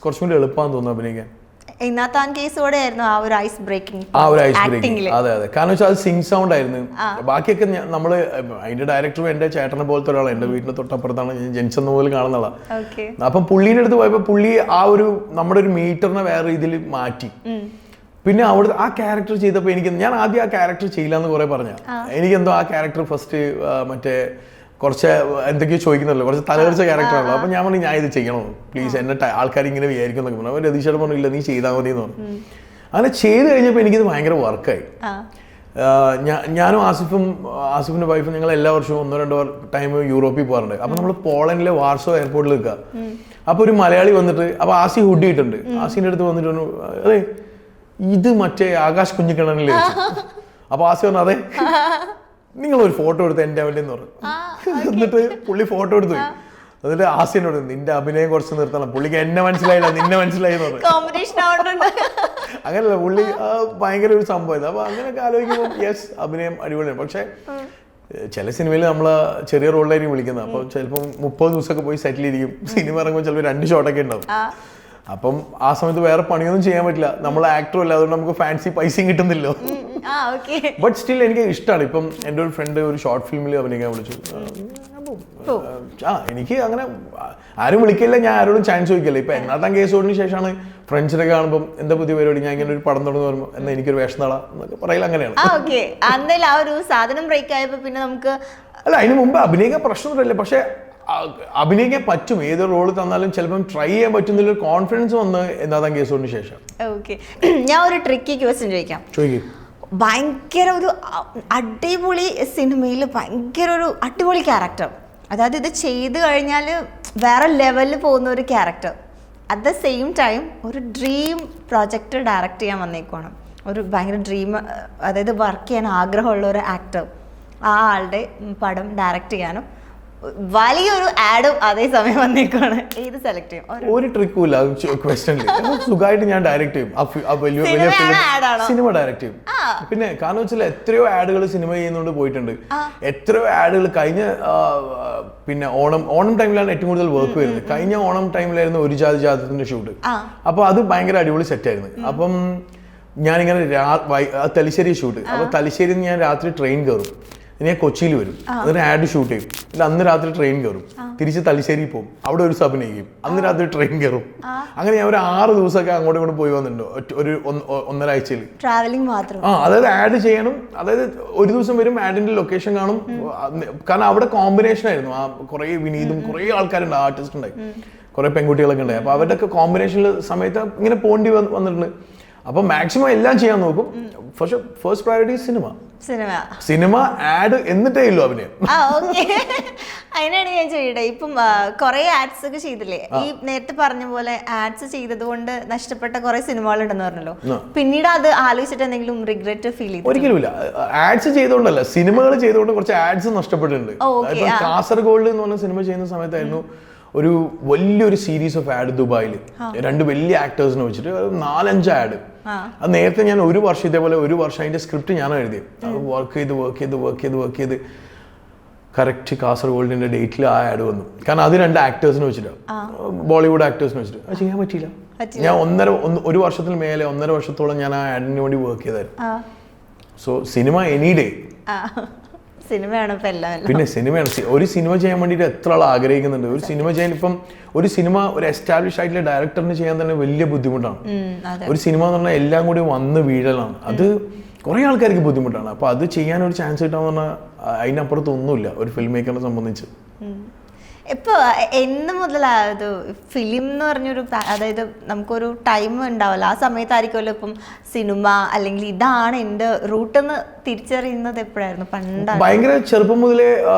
കുറച്ചും കൂടി എളുപ്പമാണെന്ന് തോന്നുന്നു അഭിനയിക്കാൻ. ഇന്നാത്താൻ കേസോടെ ആയിരുന്നു ആ ഒരു ഐസ് ബ്രേക്കിംഗ് ആ ഒരു ഐസ് ബ്രേക്കിംഗ്. അതെ അതെ, കാരണം വെച്ചാൽ അത് സിങ് സൗണ്ട് ആയിരുന്നു. ബാക്കിയൊക്കെ നമ്മള് അതിന്റെ ഡയറക്ടറും എന്റെ ചേട്ടനെ പോലത്തെ ഒരാളാണ്, എന്റെ വീടിന്റെ തൊട്ടപ്പുറത്താണ്, ഞാൻ ജനിച്ചെന്ന പോലെ കാണുന്നതാണ്. അപ്പം പുള്ളീൻ്റെ അടുത്ത് പോയപ്പോ പുള്ളി ആ ഒരു നമ്മുടെ ഒരു മീറ്ററിനെ വേറെ രീതിയിൽ മാറ്റി. പിന്നെ അവിടെ ആ ക്യാരക്ടർ ചെയ്തപ്പോൾ ഞാൻ ആദ്യം ആ ക്യാരക്ടർ ചെയ്യില്ല എന്ന് കുറെ പറഞ്ഞ, എനിക്കെന്തോ ആ ക്യാരക്ടർ ഫസ്റ്റ് മറ്റേ കുറച്ച് എന്തൊക്കെയോ ചോദിക്കുന്നുള്ളൂ, കുറച്ച് തലകറിച്ച ക്യാരക്ടറാണല്ലോ. അപ്പൊ ഞാൻ പറഞ്ഞു ഞാൻ ഇത് ചെയ്യണോ പ്ലീസ്, എന്നെ ആൾക്കാർ ഇങ്ങനെ വിചാരിക്കും എന്നൊക്കെ പറഞ്ഞു. രതീഷേട്ടൻ പറഞ്ഞില്ല നീ ചെയ്താൽ മതി എന്ന് പറഞ്ഞു. അങ്ങനെ ചെയ്ത് കഴിഞ്ഞപ്പോൾ എനിക്കിത് ഭയങ്കര വർക്കായി. ഞാനും ആസിഫിന്റെ വൈഫും ഞങ്ങൾ എല്ലാ വർഷവും 1-2 ടൈം യൂറോപ്പിൽ പോകാറുണ്ട്. അപ്പൊ നമ്മൾ പോളണ്ടിലെ വാർസോ എയർപോർട്ടിൽ നിൽക്കുക. അപ്പൊ ഒരു മലയാളി വന്നിട്ട്, അപ്പൊ ആസി ഹുഡി ഇട്ടുണ്ട്, ആസിന്റെ അടുത്ത് വന്നിട്ട് പറഞ്ഞു അതെ ഇത് മറ്റേ ആകാശ് കുഞ്ഞിക്കണ്ണനിലെ. അപ്പൊ ആസി പറഞ്ഞു അതെ നിങ്ങളൊരു ഫോട്ടോ എടുത്ത് എൻ്റെ വേണ്ടി എന്ന് പറഞ്ഞു. എന്നിട്ട് പുള്ളി ഫോട്ടോ എടുത്തു. എന്നിട്ട് ആസിനോട് നിന്റെ അഭിനയം കുറച്ച് നിർത്തണം, പുള്ളിക്ക് എന്നെ മനസ്സിലായില്ല നിന്നെ മനസ്സിലായി എന്ന് പറഞ്ഞു. അങ്ങനല്ല, പുള്ളി ഭയങ്കര ഒരു സംഭവം. അപ്പൊ അങ്ങനെയൊക്കെ ആലോചിക്കുമ്പോൾ യെസ് അഭിനയം അടിപൊളിയാണ്. പക്ഷെ ചില സിനിമയിൽ നമ്മൾ ചെറിയ റോളിലായിരിക്കും വിളിക്കുന്നത്. അപ്പൊ ചിലപ്പോൾ 30 ദിവസമൊക്കെ പോയി സെറ്റിൽ ഇരിക്കും. സിനിമ ഇറങ്ങുമ്പോൾ ചിലപ്പോൾ 2 ഷോട്ടൊക്കെ ഉണ്ടാവും. അപ്പം ആ സമയത്ത് വേറെ പണിയൊന്നും ചെയ്യാൻ പറ്റില്ല, നമ്മൾ ആക്ടറും അല്ല, അതുകൊണ്ട് നമുക്ക് ഫാൻസി പൈസയും കിട്ടുന്നില്ലോ. ബട്ട് സ്റ്റിൽ എനിക്ക് ഇഷ്ടമാണ്. ഇപ്പം എൻ്റെ ഒരു ഫ്രണ്ട് ഒരു ഷോർട്ട് ഫിലിമിൽ അഭിനയിക്കാൻ വിളിച്ചു. എനിക്ക് അങ്ങനെ ആരും വിളിക്കില്ല, ഞാൻ ആരോടും ചാൻസ് ചോദിക്കില്ല. ഇപ്പൊ എന്നാത്താൻ കേസോടിന് ശേഷമാണ് ഫ്രണ്ട്സിനെ കാണുമ്പോൾ എന്താ പുതിയ പരിപാടി, ഞാൻ ഇങ്ങനെ ഒരു പടം തുടങ്ങി പറയുമ്പോൾ എന്നാ എനിക്കൊരു വേഷം നടാ എന്നൊക്കെ പറയില്ല. അങ്ങനെയാണ്. അല്ല അതിന് മുമ്പ് അഭിനയിക്കാൻ പ്രശ്നമൊന്നുമില്ല, പക്ഷെ അഭിനയിക്കാൻ പറ്റും, ഏത് റോള് തന്നാലും ചിലപ്പം ട്രൈ ചെയ്യാൻ പറ്റുന്ന കോൺഫിഡൻസ് വന്ന് എന്നാത്താൻ കേസോടിന് ശേഷം. ഞാൻ ഒരു ട്രിക്കി ക്വസ്റ്റ്യൻ ചോദിക്കാം. ഭയങ്കര ഒരു അടിപൊളി സിനിമയിൽ ഭയങ്കര ഒരു അടിപൊളി ക്യാരക്ടർ, അതായത് ഇത് ചെയ്ത് കഴിഞ്ഞാൽ വേറെ ലെവലിൽ പോകുന്ന ഒരു character, at the same time ഒരു ഡ്രീം പ്രോജക്റ്റ് ഡയറക്റ്റ് ചെയ്യാൻ വന്നേക്കുവാണ്, ഒരു ഭയങ്കര ഡ്രീം, അതായത് വർക്ക് ചെയ്യാൻ ആഗ്രഹമുള്ള ഒരു ആക്ടർ, ആ ആളുടെ പടം ഡയറക്റ്റ് ചെയ്യാനും വലിയൊരു ആഡും അതേസമയം വന്നേക്കാണ്, ഏത് സെലക്ട് ചെയ്യും? ഒരു ട്രിക്കും ഇല്ല ക്വസ്റ്റ്യനിൽ, സുഖമായിട്ട് ഞാൻ ഡയറക്റ്റ് ചെയ്യും, സിനിമ ഡയറക്റ്റ് ചെയ്യും. പിന്നെ കാരണം വെച്ചാൽ എത്രയോ ആഡുകൾ സിനിമ ചെയ്യുന്നോണ്ട് പോയിട്ടുണ്ട്, എത്രയോ ആഡുകൾ കഴിഞ്ഞ പിന്നെ ഓണം ടൈമിലാണ് ഏറ്റവും കൂടുതൽ വർക്ക് വരുന്നത്. കഴിഞ്ഞ ഓണം ടൈമിലായിരുന്നു ഒരു ജാതി ജാതത്തിന്റെ ഷൂട്ട്. അപ്പൊ അത് ഭയങ്കര അടിപൊളി സെറ്റായിരുന്നു. അപ്പം ഞാനിങ്ങനെ തലശ്ശേരി ഷൂട്ട്, അപ്പൊ തലശ്ശേരിയിൽ നിന്ന് ഞാൻ രാത്രി ട്രെയിൻ കയറും, ഞാൻ കൊച്ചിയിൽ വരും, എന്നിട്ട് ആഡ് ഷൂട്ട് ചെയ്യും, എന്നിട്ട് അന്ന് രാത്രി ട്രെയിൻ കയറും, തിരിച്ച് തലശ്ശേരി പോകും, അവിടെ ഒരു അഭിനയിക്കും, അന്ന് രാത്രി ട്രെയിൻ കയറും. അങ്ങനെ ഞാൻ ഒരു 6 ദിവസമൊക്കെ അങ്ങോട്ടും ഇങ്ങോട്ടും പോയി വന്നിട്ടുണ്ട് ഒരു 1.5 ആഴ്ചയിൽ. ട്രാവലിംഗ് മാത്രം. അതായത് ആഡ് ചെയ്യണം, അതായത് ഒരു ദിവസം വരും, ആഡിന്റെ ലൊക്കേഷൻ കാണും, കാരണം അവിടെ കോമ്പിനേഷൻ ആയിരുന്നു. കുറെ വിനീതും കുറെ ആൾക്കാരുണ്ട്, ആർട്ടിസ്റ്റ് ഉണ്ടായി, കുറെ പെൺകുട്ടികളൊക്കെ ഉണ്ടായി. അപ്പൊ അവരുടെ ഒക്കെ കോമ്പിനേഷനിൽ സമയത്ത് ഇങ്ങനെ പോണ്ടി വന്നിട്ടുണ്ട്. അപ്പൊ മാക്സിമം എല്ലാം ചെയ്യാൻ നോക്കും. പക്ഷെ ഫസ്റ്റ് പ്രയോറിറ്റി സിനിമ ആഡ് എന്നിട്ടേ ഉള്ളൂ അഭിനയം. അതിനാണ് ഞാൻ ചോദിക്കട്ടെ, ഇപ്പം കുറെ ആഡ്സ് ഒക്കെ ചെയ്തില്ലേ, ഈ നേരത്തെ പറഞ്ഞ പോലെ ആഡ്സ് ചെയ്തത് കൊണ്ട് നഷ്ടപ്പെട്ട കുറെ സിനിമകൾ ഉണ്ടെന്ന് പറഞ്ഞല്ലോ, പിന്നീട് അത് ആലോചിച്ചിട്ട് എന്തെങ്കിലും റിഗ്രറ്റ് ഫീൽ ചെയ്തു? ഒരിക്കലുമില്ല. ആഡ്സ് ചെയ്തോണ്ടല്ല, സിനിമകൾ ചെയ്തുകൊണ്ട് കുറച്ച് ആഡ്സ് നഷ്ടപ്പെട്ടിട്ടുണ്ട്. കാസർഗോഡ് എന്ന് പറഞ്ഞ സിനിമ ചെയ്യുന്ന സമയത്തായിരുന്നു ഒരു വലിയൊരു സീരീസ് ഓഫ് ആഡ് ദുബായിൽ, 2 വലിയ ആക്ടേഴ്സിനെ വെച്ചിട്ട് 4-5 ആഡ്. അത് നേരത്തെ ഞാൻ ഒരു വർഷം ഇതേപോലെ അതിന്റെ സ്ക്രിപ്റ്റ് ഞാൻ എഴുതി, അത് വർക്ക് ചെയ്ത് കറക്റ്റ് കാസർഗോഡിന്റെ ഡേറ്റിൽ ആ ആഡ് വന്നു. കാരണം അത് 2 ആക്ടേഴ്സിനെ വെച്ചിട്ട്, ബോളിവുഡ് ആക്ടേഴ്സിനെ വെച്ചിട്ട് അത് ചെയ്യാൻ പറ്റിയില്ല. ഞാൻ 1 വർഷത്തിന് മേലെ 1.5 വർഷത്തോളം ഞാൻ ആ ആഡിന് വേണ്ടി വർക്ക് ചെയ്തായിരുന്നു. സോ സിനിമ എനി ഡേ, പിന്നെ സിനിമയാണ്. ഒരു സിനിമ ചെയ്യാൻ വേണ്ടിയിട്ട് എത്ര ആൾ ആഗ്രഹിക്കുന്നുണ്ട്. ഒരു സിനിമ ചെയ്യാൻ ഇപ്പം ഒരു എസ്റ്റാബ്ലിഷ് ആയിട്ടുള്ള ഡയറക്ടറിന് ചെയ്യാൻ തന്നെ വലിയ ബുദ്ധിമുട്ടാണ്. ഒരു സിനിമ എന്ന് പറഞ്ഞാൽ എല്ലാം കൂടി വന്ന് വീഴലാണ്, അത് കുറെ ആൾക്കാർക്ക് ബുദ്ധിമുട്ടാണ്. അപ്പൊ അത് ചെയ്യാൻ ഒരു ചാൻസ് കിട്ടാന്ന് പറഞ്ഞാൽ അതിനപ്പുറത്ത് ഒന്നുമില്ല ഒരു ഫിലിം മേക്കറിനെ സംബന്ധിച്ച്. ഇപ്പോൾ എന്ന് മുതലായത് ഫിലിം എന്ന് പറഞ്ഞൊരു, അതായത് നമുക്കൊരു ടൈം ഉണ്ടാവല്ലോ, ആ സമയത്തായിരിക്കുമല്ലോ ഇപ്പം സിനിമ അല്ലെങ്കിൽ ഇതാണ് എൻ്റെ റൂട്ടെന്ന് തിരിച്ചറിയുന്നത് എപ്പോഴായിരുന്നു? പണ്ടാണ്. ഭയങ്കര ചെറുപ്പം മുതലേ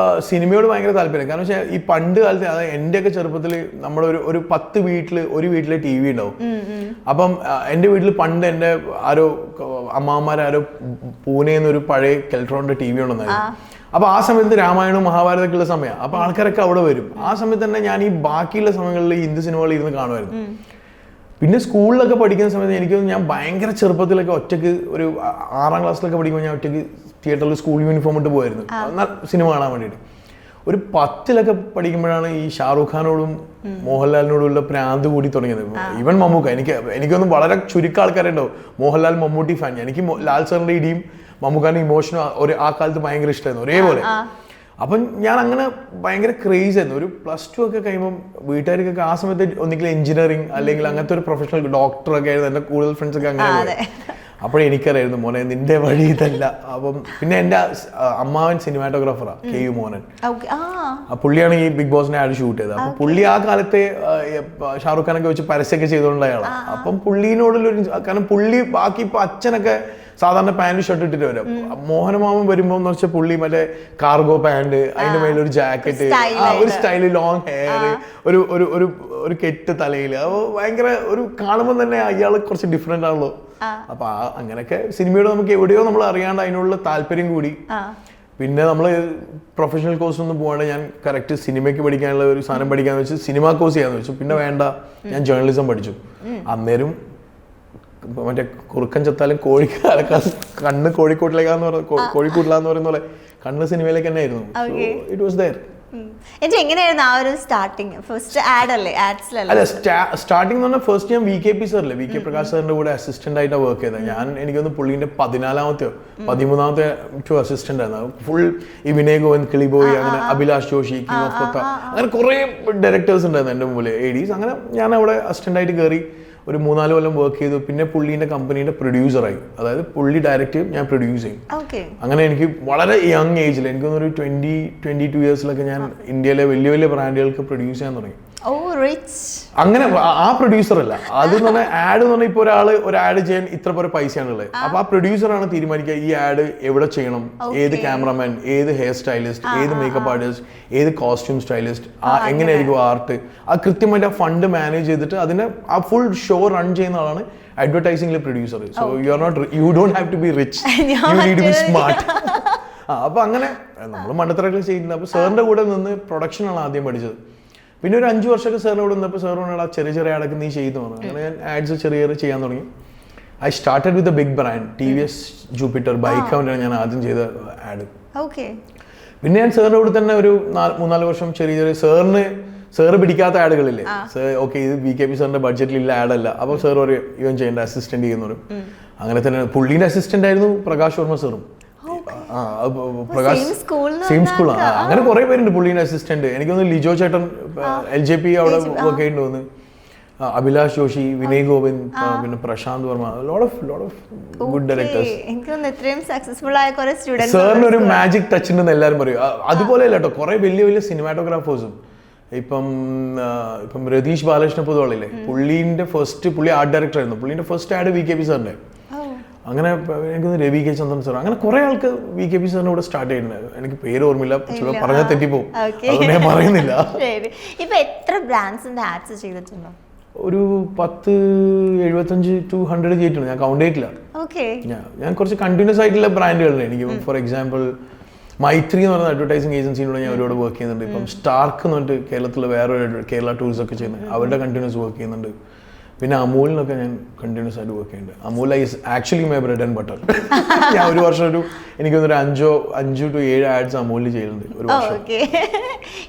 സിനിമയോട് ഭയങ്കര താല്പര്യം. കാരണം വെച്ചാൽ ഈ പണ്ട് കാലത്ത്, അതായത് എൻ്റെയൊക്കെ ചെറുപ്പത്തിൽ നമ്മുടെ ഒരു 10 ഒരു വീട്ടിലെ TV ഉണ്ടാവും. അപ്പം എൻ്റെ വീട്ടിൽ പണ്ട് എൻ്റെ ആരോ അമ്മാമാരോ പൂനെന്നൊരു പഴയ കെൽട്രോണിന്റെ TV ഉണ്ടെന്നായിരുന്നു. അപ്പൊ ആ സമയത്ത് രാമായണവും മഹാഭാരതമൊക്കെ ഉള്ള സമയമാണ്. അപ്പൊ ആൾക്കാരൊക്കെ അവിടെ വരും. ആ സമയത്ത് തന്നെ ഞാൻ ഈ ബാക്കിയുള്ള സമയങ്ങളിൽ ഹിന്ദി സിനിമകൾ ഇരുന്ന് കാണുമായിരുന്നു. പിന്നെ സ്കൂളിലൊക്കെ പഠിക്കുന്ന സമയത്ത് ഞാൻ ഭയങ്കര ചെറുപ്പത്തിലൊക്കെ ഒറ്റയ്ക്ക് ഒരു 6ാം ക്ലാസ്സിലൊക്കെ പഠിക്കുമ്പോൾ ഞാൻ ഒറ്റയ്ക്ക് തിയേറ്ററിൽ സ്കൂൾ യൂണിഫോം ഇട്ട് പോയിരുന്നു സിനിമ കാണാൻ വേണ്ടിയിട്ട്. ഒരു 10-ലൊക്കെ പഠിക്കുമ്പോഴാണ് ഈ ഷാറൂഖ് ഖാനോടും മോഹൻലാലിനോടുള്ള പ്രാന്ത് കൂടി തുടങ്ങിയത്. ഈവൻ മമ്മൂക്ക, എനിക്കൊന്നും വളരെ ചുരുക്കം ആൾക്കാരുണ്ടാവും മോഹൻലാൽ മമ്മൂട്ടി ഫാൻ. എനിക്ക് ലാൽ സാറിന്റെ ഇടിയും മമ്മൂക്കാന്റെ ഇമോഷനും ആ കാലത്ത് ഭയങ്കര ഇഷ്ടമായിരുന്നു ഒരേപോലെ. അപ്പം ഞാൻ അങ്ങനെ ഭയങ്കര ക്രേസ് ആയിരുന്നു. ഒരു +2 ഒക്കെ കഴിയുമ്പോൾ വീട്ടുകാർക്കൊക്കെ ആ സമയത്ത് ഒന്നിക്കലും എഞ്ചിനീയറിംഗ് അല്ലെങ്കിൽ അങ്ങനത്തെ ഒരു പ്രൊഫഷണൽ ഡോക്ടറൊക്കെ ആയിരുന്നു. എൻ്റെ കൂടുതൽ ഫ്രണ്ട്സ് ഒക്കെ അങ്ങനെ. അപ്പോഴെനിക്കറിയായിരുന്നു മോനെ നിന്റെ വഴി ഇതല്ല. അപ്പം പിന്നെ എൻ്റെ അമ്മാവൻ സിനിമാറ്റോഗ്രാഫറാണ് KU മോഹനൻ. പുള്ളിയാണ് ഈ ബിഗ് ബോസിന്റെ ആഡ് ഷൂട്ട് ചെയ്തത്. അപ്പൊ പുള്ളി ആ കാലത്തെ ഷാറൂഖ് ഖാനൊക്കെ വെച്ച് പരസ്യമൊക്കെ ചെയ്തുകൊണ്ടുള്ള ആളാണ്. അപ്പം പുള്ളിനോടുള്ളൊരു, കാരണം പുള്ളി ബാക്കി ഇപ്പൊ അച്ഛനൊക്കെ സാധാരണ പാന്റ് ഷർട്ട് ഇട്ടിട്ട് വരും. മോഹനമാമൻ വരുമ്പോ എന്ന് വെച്ചാൽ പുള്ളി മറ്റേ കാർഗോ പാന്റ്, അതിന്റെ മേലൊരു ജാക്കറ്റ്, ഒരു സ്റ്റൈല്, ലോങ് ഹെയർ, ഒരു ഒരു ഒരു ഒരു കെട്ട് തലയിൽ. അപ്പൊ ഭയങ്കര ഒരു കാണുമ്പോൾ തന്നെ അയാൾ കുറച്ച് ഡിഫറെന്റ് ആണല്ലോ. അപ്പൊ അങ്ങനെയൊക്കെ സിനിമയോട് നമുക്ക് എവിടെയോ നമ്മൾ അറിയാണ്ട് അതിനുള്ള താല്പര്യം കൂടി. പിന്നെ നമ്മൾ പ്രൊഫഷണൽ കോഴ്സ് ഒന്നും പോകാണ്ട് ഞാൻ കറക്റ്റ് സിനിമയ്ക്ക് പഠിക്കാനുള്ള ഒരു സാധനം പഠിക്കാന്ന് വെച്ച് സിനിമ കോഴ്സ് ചെയ്യാന്ന് വെച്ചു. പിന്നെ വേണ്ട, ഞാൻ ജേർണലിസം പഠിച്ചു. അന്നേരം മറ്റേ കുറുക്കൻ ചത്താലും കണ്ണ് കോഴിക്കോട്ടിലേക്കാന്ന് കോഴിക്കോട്ടിലാന്ന് പറയുന്ന പോലെ കണ്ണ് സിനിമയിലേക്ക് തന്നെ ആയിരുന്നു. It was there. എങ്ങനെയായിരുന്നു ആ ഒരു സ്റ്റാർട്ടിങ്? ഫസ്റ്റ് ആഡ് അല്ലേ, ആഡ്സിലല്ലേ? അല്ല, സ്റ്റാർട്ടിംഗ് എന്ന് പറഞ്ഞാൽ ഫസ്റ്റ് ഞാൻ VK സാറില്ലേ, VK പ്രകാശ് സാറിന്റെ കൂടെ അസിസ്റ്റന്റ് ആയിട്ടാണ് വർക്ക് ചെയ്തത്. ഞാൻ എനിക്കൊന്ന് പുള്ളിന്റെ 14-ാമത്തെയോ 13-ാമത്തെ അസിസ്റ്റന്റ് ആയിരുന്നു. ഫുൾ ഈ വിനയ് ഗോവിന്ദ്, കിളിബോയ്, അങ്ങനെ അഭിലാഷ് ജോഷി, കിങ് ഓഫ് കൊത്ത, അങ്ങനെ കുറെ ഡയറക്ടേഴ്സ് ഉണ്ടായിരുന്നു എൻ്റെ മുമ്പിൽ, ADs. അങ്ങനെ ഞാൻ അവിടെ അസിസ്റ്റന്റ് ആയിട്ട് കയറി ഒരു 3-4 കൊല്ലം വർക്ക് ചെയ്തു. പിന്നെ പുള്ളിന്റെ കമ്പനീന്റെ പ്രൊഡ്യൂസറായി. അതായത് പുള്ളി ഡയറക്റ്റ് ചെയ്യും, ഞാൻ പ്രൊഡ്യൂസ് ചെയ്യും. അങ്ങനെ എനിക്ക് വളരെ യങ് ഏജിൽ, എനിക്കൊന്നൊരു 20-22 ഇയേഴ്സിലൊക്കെ ഞാൻ ഇന്ത്യയിലെ വലിയ വലിയ ബ്രാൻഡുകൾക്ക് പ്രൊഡ്യൂസ് ചെയ്യാൻ തുടങ്ങി. അങ്ങനെ ആ പ്രൊഡ്യൂസർ അല്ല, അത് എന്ന് പറഞ്ഞാൽ ആഡ് എന്ന് പറഞ്ഞാൽ ഇപ്പൊ ഒരു ആഡ് ചെയ്യാൻ ഇത്ര പോലെ പൈസയാണുള്ളത്. അപ്പൊ ആ പ്രൊഡ്യൂസറാണ് തീരുമാനിക്കുക ഈ ആഡ് എവിടെ ചെയ്യണം, ഏത് ക്യാമറമാൻ, ഏത് ഹെയർ സ്റ്റൈലിസ്റ്റ്, ഏത് മേക്കപ്പ് ആർട്ടിസ്റ്റ്, ഏത് കോസ്റ്റ്യൂം സ്റ്റൈലിസ്റ്റ്, എങ്ങനെയായിരിക്കും ആർട്ട്, ആ കൃത്യമായിട്ട് ആ ഫണ്ട് മാനേജ് ചെയ്തിട്ട് അതിനെ ആ ഫുൾ ഷോ റൺ ചെയ്യുന്ന ആളാണ് അഡ്വർടൈസിംഗിലെ producer. So you don't have to be rich, you need to be smart. അപ്പൊ അങ്ങനെ നമ്മൾ മണ്ടത്തരങ്ങൾ ചെയ്യുന്നത്. അപ്പൊ സാറിന്റെ കൂടെ നിന്ന് പ്രൊഡക്ഷനാണ് ആദ്യം പഠിച്ചത്. പിന്നെ ഒരു 5 വർഷമൊക്കെ സാറിനോട് വന്നപ്പോൾ സാർ പറഞ്ഞാൽ ചെറിയ ചെറിയ ആടൊക്കെ നീ ചെയ്തു പറഞ്ഞു. അങ്ങനെ ഞാൻ ആഡ്സ് ചെറിയ ചെയ്യാൻ തുടങ്ങി. I started with a big brand, TVS Jupiter ബൈക്കാണ് ഞാൻ ആദ്യം ചെയ്ത ആഡ്. പിന്നെ ഞാൻ സാറിൻ്റെ കൂടെ തന്നെ ഒരു 3-4 വർഷം ചെറിയ സാറ് പിടിക്കാത്ത ആഡുകളില്ലേ, ഓക്കെ ഇത് VKP സാറിന്റെ ബഡ്ജറ്റിലുള്ള ആഡല്ല, അപ്പോൾ സാർ ഒരു ഇവൻ ചെയ്യേണ്ട അസിസ്റ്റന്റ് ചെയ്യുന്ന പറയും. അങ്ങനെ തന്നെ പുള്ളീന്റെ അസിസ്റ്റന്റ് ആയിരുന്നു പ്രകാശ് വർമ്മ സാറും. സെയിം സ്കൂളാണ്. അങ്ങനെ കുറെ പേരുണ്ട് പുള്ളീന്റെ അസിസ്റ്റന്റ്. എനിക്കൊന്ന് ലിജോ ചേട്ടൻ LJP അവിടെ വർക്ക് ചെയ്യേണ്ടി വന്നു, അഭിലാഷ് ജോഷി, വിനയ് ഗോവിന്ദ്, പിന്നെ Prashanth Varma, lot of good directors. സാറിന് ഒരു മാജിക് ടച്ച് ഉണ്ടെന്ന് എല്ലാവരും പറയും. അതുപോലെ അല്ല കേട്ടോ, കുറെ വലിയ വലിയ സിനിമാറ്റോഗ്രാഫേഴ്സും. ഇപ്പം രതീഷ് ബാലകൃഷ്ണ പൊതുവാളില്ലേ, പുള്ളി ആർട്ട് ഡയറക്ടർ ആയിരുന്നു. പുള്ളിന്റെ ഫസ്റ്റ് ആഡ് VKP സാറിന്റെ. അങ്ങനെ എനിക്കൊന്ന് രവി K ചന്ദ്രൻ സാർ, അങ്ങനെ കുറെ ആൾക്ക് VKP സാറിന്റെ കൂടെ സ്റ്റാർട്ട് ചെയ്യുന്നുണ്ട്. എനിക്ക് പേര് ഓർമ്മയില്ല, പറഞ്ഞാൽ തെറ്റിപ്പോവും, അതുകൊണ്ട് ഞാൻ പറയുന്നില്ല. ഒരു 75-100 ചെയ്തിട്ടുണ്ട്, ഞാൻ കൗണ്ട് ചെയ്തിട്ടില്ല. ഞാൻ കുറച്ച് കണ്ടിന്യൂസ് ആയിട്ടുള്ള ബ്രാൻഡുകളുണ്ട് എനിക്ക്. ഫോർ എക്സാമ്പിൾ മൈത്രി എന്ന് പറയുന്ന അഡ്വർടൈസിംഗ് ഏജൻസിയിലൂടെ ഞാൻ അവരോട് വർക്ക് ചെയ്യുന്നുണ്ട്. ഇപ്പം സ്റ്റാർക്ക് എന്ന് പറഞ്ഞിട്ട് കേരളത്തിൽ വേറെ കേരള ടൂറിസം ഒക്കെ ചെയ്യുന്നത്, അവരുടെ കണ്ടിന്യൂസ് വർക്ക് ചെയ്യുന്നുണ്ട്. പിന്നെ അമൂലിനൊക്കെ ഞാൻ കണ്ടിന്യൂസ് ആയിട്ട് വർക്ക് ചെയ്യുന്നുണ്ട്. Amul is actually my bread and butter. ഞാൻ ഒരു വർഷം എനിക്കൊന്നൊരു 5 to 7 ആഡ്സ് അമൂലിൽ ചെയ്യുന്നുണ്ട് ഒരു വർഷം.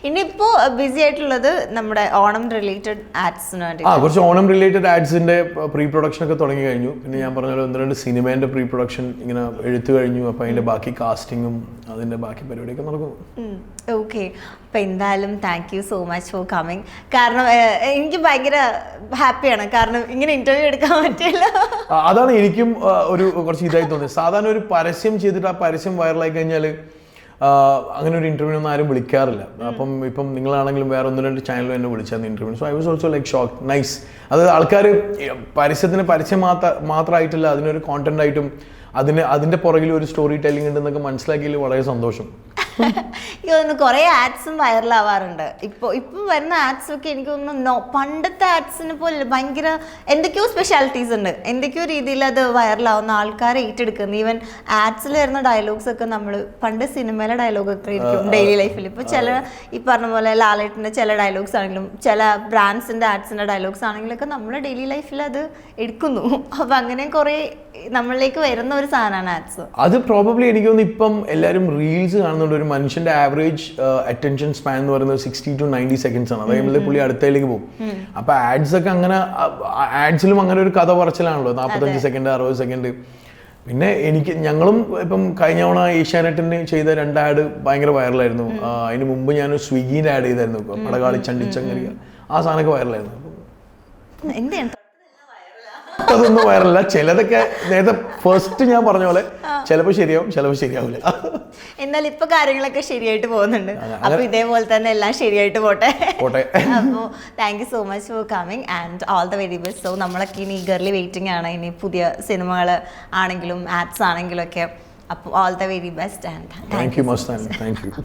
ഇനിയിപ്പോ ബിസി ആയിട്ടുള്ളത് നമ്മുടെ ഓണം റിലേറ്റഡ് ആഡ്സിന് വേണ്ടി. കുറച്ച് ഓണം റിലേറ്റഡ് ആഡ്സിന്റെ പ്രീ പ്രൊഡക്ഷൻ ഒക്കെ തുടങ്ങി കഴിഞ്ഞു. പിന്നെ ഞാൻ പറഞ്ഞ 1-2 സിനിമേന്റെ പ്രീ പ്രൊഡക്ഷൻ ഇങ്ങനെ എഴുത്തു കഴിഞ്ഞു. അപ്പൊ അതിന്റെ ബാക്കി കാസ്റ്റിങ്ങും അതിന്റെ ബാക്കി പരിപാടിയൊക്കെ നടക്കുന്നു. ഓക്കെ, അപ്പൊ എന്തായാലും thank you so much for coming. കാരണം എനിക്ക് ഭയങ്കര ഹാപ്പിയാണ്, കാരണം ഇങ്ങനെ ഇന്റർവ്യൂ എടുക്കാൻ പറ്റില്ല. അതാണ് എനിക്കും ഒരു കുറച്ച് ഇതായി തോന്നിയത്. സാധാരണ ഒരു പരസ്യം ചെയ്തിട്ട് ആ പരസ്യം വൈറലായി കഴിഞ്ഞാൽ അങ്ങനെ ഒരു ഇന്റർവ്യൂ ഒന്നും ആരും വിളിക്കാറില്ല. ഇപ്പം നിങ്ങളാണെങ്കിലും വേറെ 1-2 ചാനലും എന്നെ വിളിച്ചായിരുന്നു interview. So I was also like shock. Nice. അത് ആൾക്കാർ പരസ്യം മാത്രമായിട്ടല്ല, അതിനൊരു കോണ്ടന്റ് ആയിട്ടും അതിന്റെ പുറകിൽ ഒരു സ്റ്റോറി ടെല്ലിംഗ് ഉണ്ടെന്നൊക്കെ മനസ്സിലാക്കിയതിൽ വളരെ സന്തോഷം. എനിക്ക് തോന്നുന്നു കുറെ ആഡ്സും വൈറലാവാറുണ്ട്. ഇപ്പം വരുന്ന ആഡ്സ് ഒക്കെ എനിക്ക് തോന്നുന്നു പണ്ടത്തെ ആഡ്സിനെ പോലെ ഭയങ്കര എന്തൊക്കെയോ സ്പെഷ്യാലിറ്റീസ് ഉണ്ട്, എന്തൊക്കെയോ രീതിയിൽ അത് വൈറലാവുന്ന, ആൾക്കാരെ ഏറ്റെടുക്കുന്നു. ഈവൻ ആഡ്സിൽ വരുന്ന ഡയലോഗ്സ് ഒക്കെ നമ്മൾ പണ്ട് സിനിമയിലെ ഡയലോഗൊക്കെ ആയിരിക്കും ഡെയിലി ലൈഫിൽ. ഇപ്പൊ ചില ഈ പറഞ്ഞ പോലെ ലാലേട്ടൻ്റെ ചില ഡയലോഗ്സ് ആണെങ്കിലും ചില ബ്രാൻഡ്സിന്റെ ആഡ്സിന്റെ ഡയലോഗ്സ് ആണെങ്കിലൊക്കെ നമ്മുടെ ഡെയിലി ലൈഫിൽ അത് എടുക്കുന്നു. അപ്പൊ അങ്ങനെ കുറെ നമ്മളിലേക്ക് വരുന്ന ഒരു സാധനമാണ് ആഡ്സ്. അത് പ്രോബബ്ലി എനിക്ക് തോന്നുന്നു ഇപ്പം എല്ലാവരും റീൽസ് കാണുന്നുണ്ട്. ഒരു മനുഷ്യന്റെ ആവറേജ് അറ്റൻഷൻ സ്പാൻ എന്ന് പറയുന്നത് 60 to 90 seconds ആണ്. അതായത് പുള്ളി അടുത്തയിലേക്ക് പോകും. അപ്പൊ ആഡ്സ് ഒക്കെ അങ്ങനെ, ആഡ്സിലും അങ്ങനെ ഒരു കഥ പറച്ചിലാണല്ലോ, 45 സെക്കൻഡ് 60 സെക്കൻഡ്. പിന്നെ ഞങ്ങളും ഇപ്പം കഴിഞ്ഞ തവണ ഏഷ്യാനെറ്റിന് ചെയ്ത 2 ആഡ് ഭയങ്കര വൈറലായിരുന്നു. അതിന് മുമ്പ് ഞാൻ സ്വിഗ്ഗിന്റെ ആഡ് ചെയ്തായിരുന്നു, പടകാളി ചണ്ടിച്ചങ്ങരിക, ആ സാധനമൊക്കെ വൈറലായിരുന്നു. അതൊന്നും വൈറലല്ല. ചിലതൊക്കെ നേരത്തെ ഫസ്റ്റ് ഞാൻ പറഞ്ഞ പോലെ ചിലപ്പോൾ ശരിയാവും, ചിലപ്പോൾ ശരിയാവില്ല. എന്നാൽ ഇപ്പൊ കാര്യങ്ങളൊക്കെ ശരിയായിട്ട് പോകുന്നുണ്ട്. അപ്പൊ ഇതേപോലെ തന്നെ എല്ലാം ശരിയായിട്ട് പോട്ടെ. അപ്പോൾ thank you so much for coming and all the very best. So നമ്മളൊക്കെ ഇനി ഈഗർലി വെയിറ്റിംഗ് ആണ്, ഇനി പുതിയ സിനിമകൾ ആണെങ്കിലും ആഡ്സ് ആണെങ്കിലും ഒക്കെ. അപ്പോൾ all the very best and thank you Mastani. Thank you.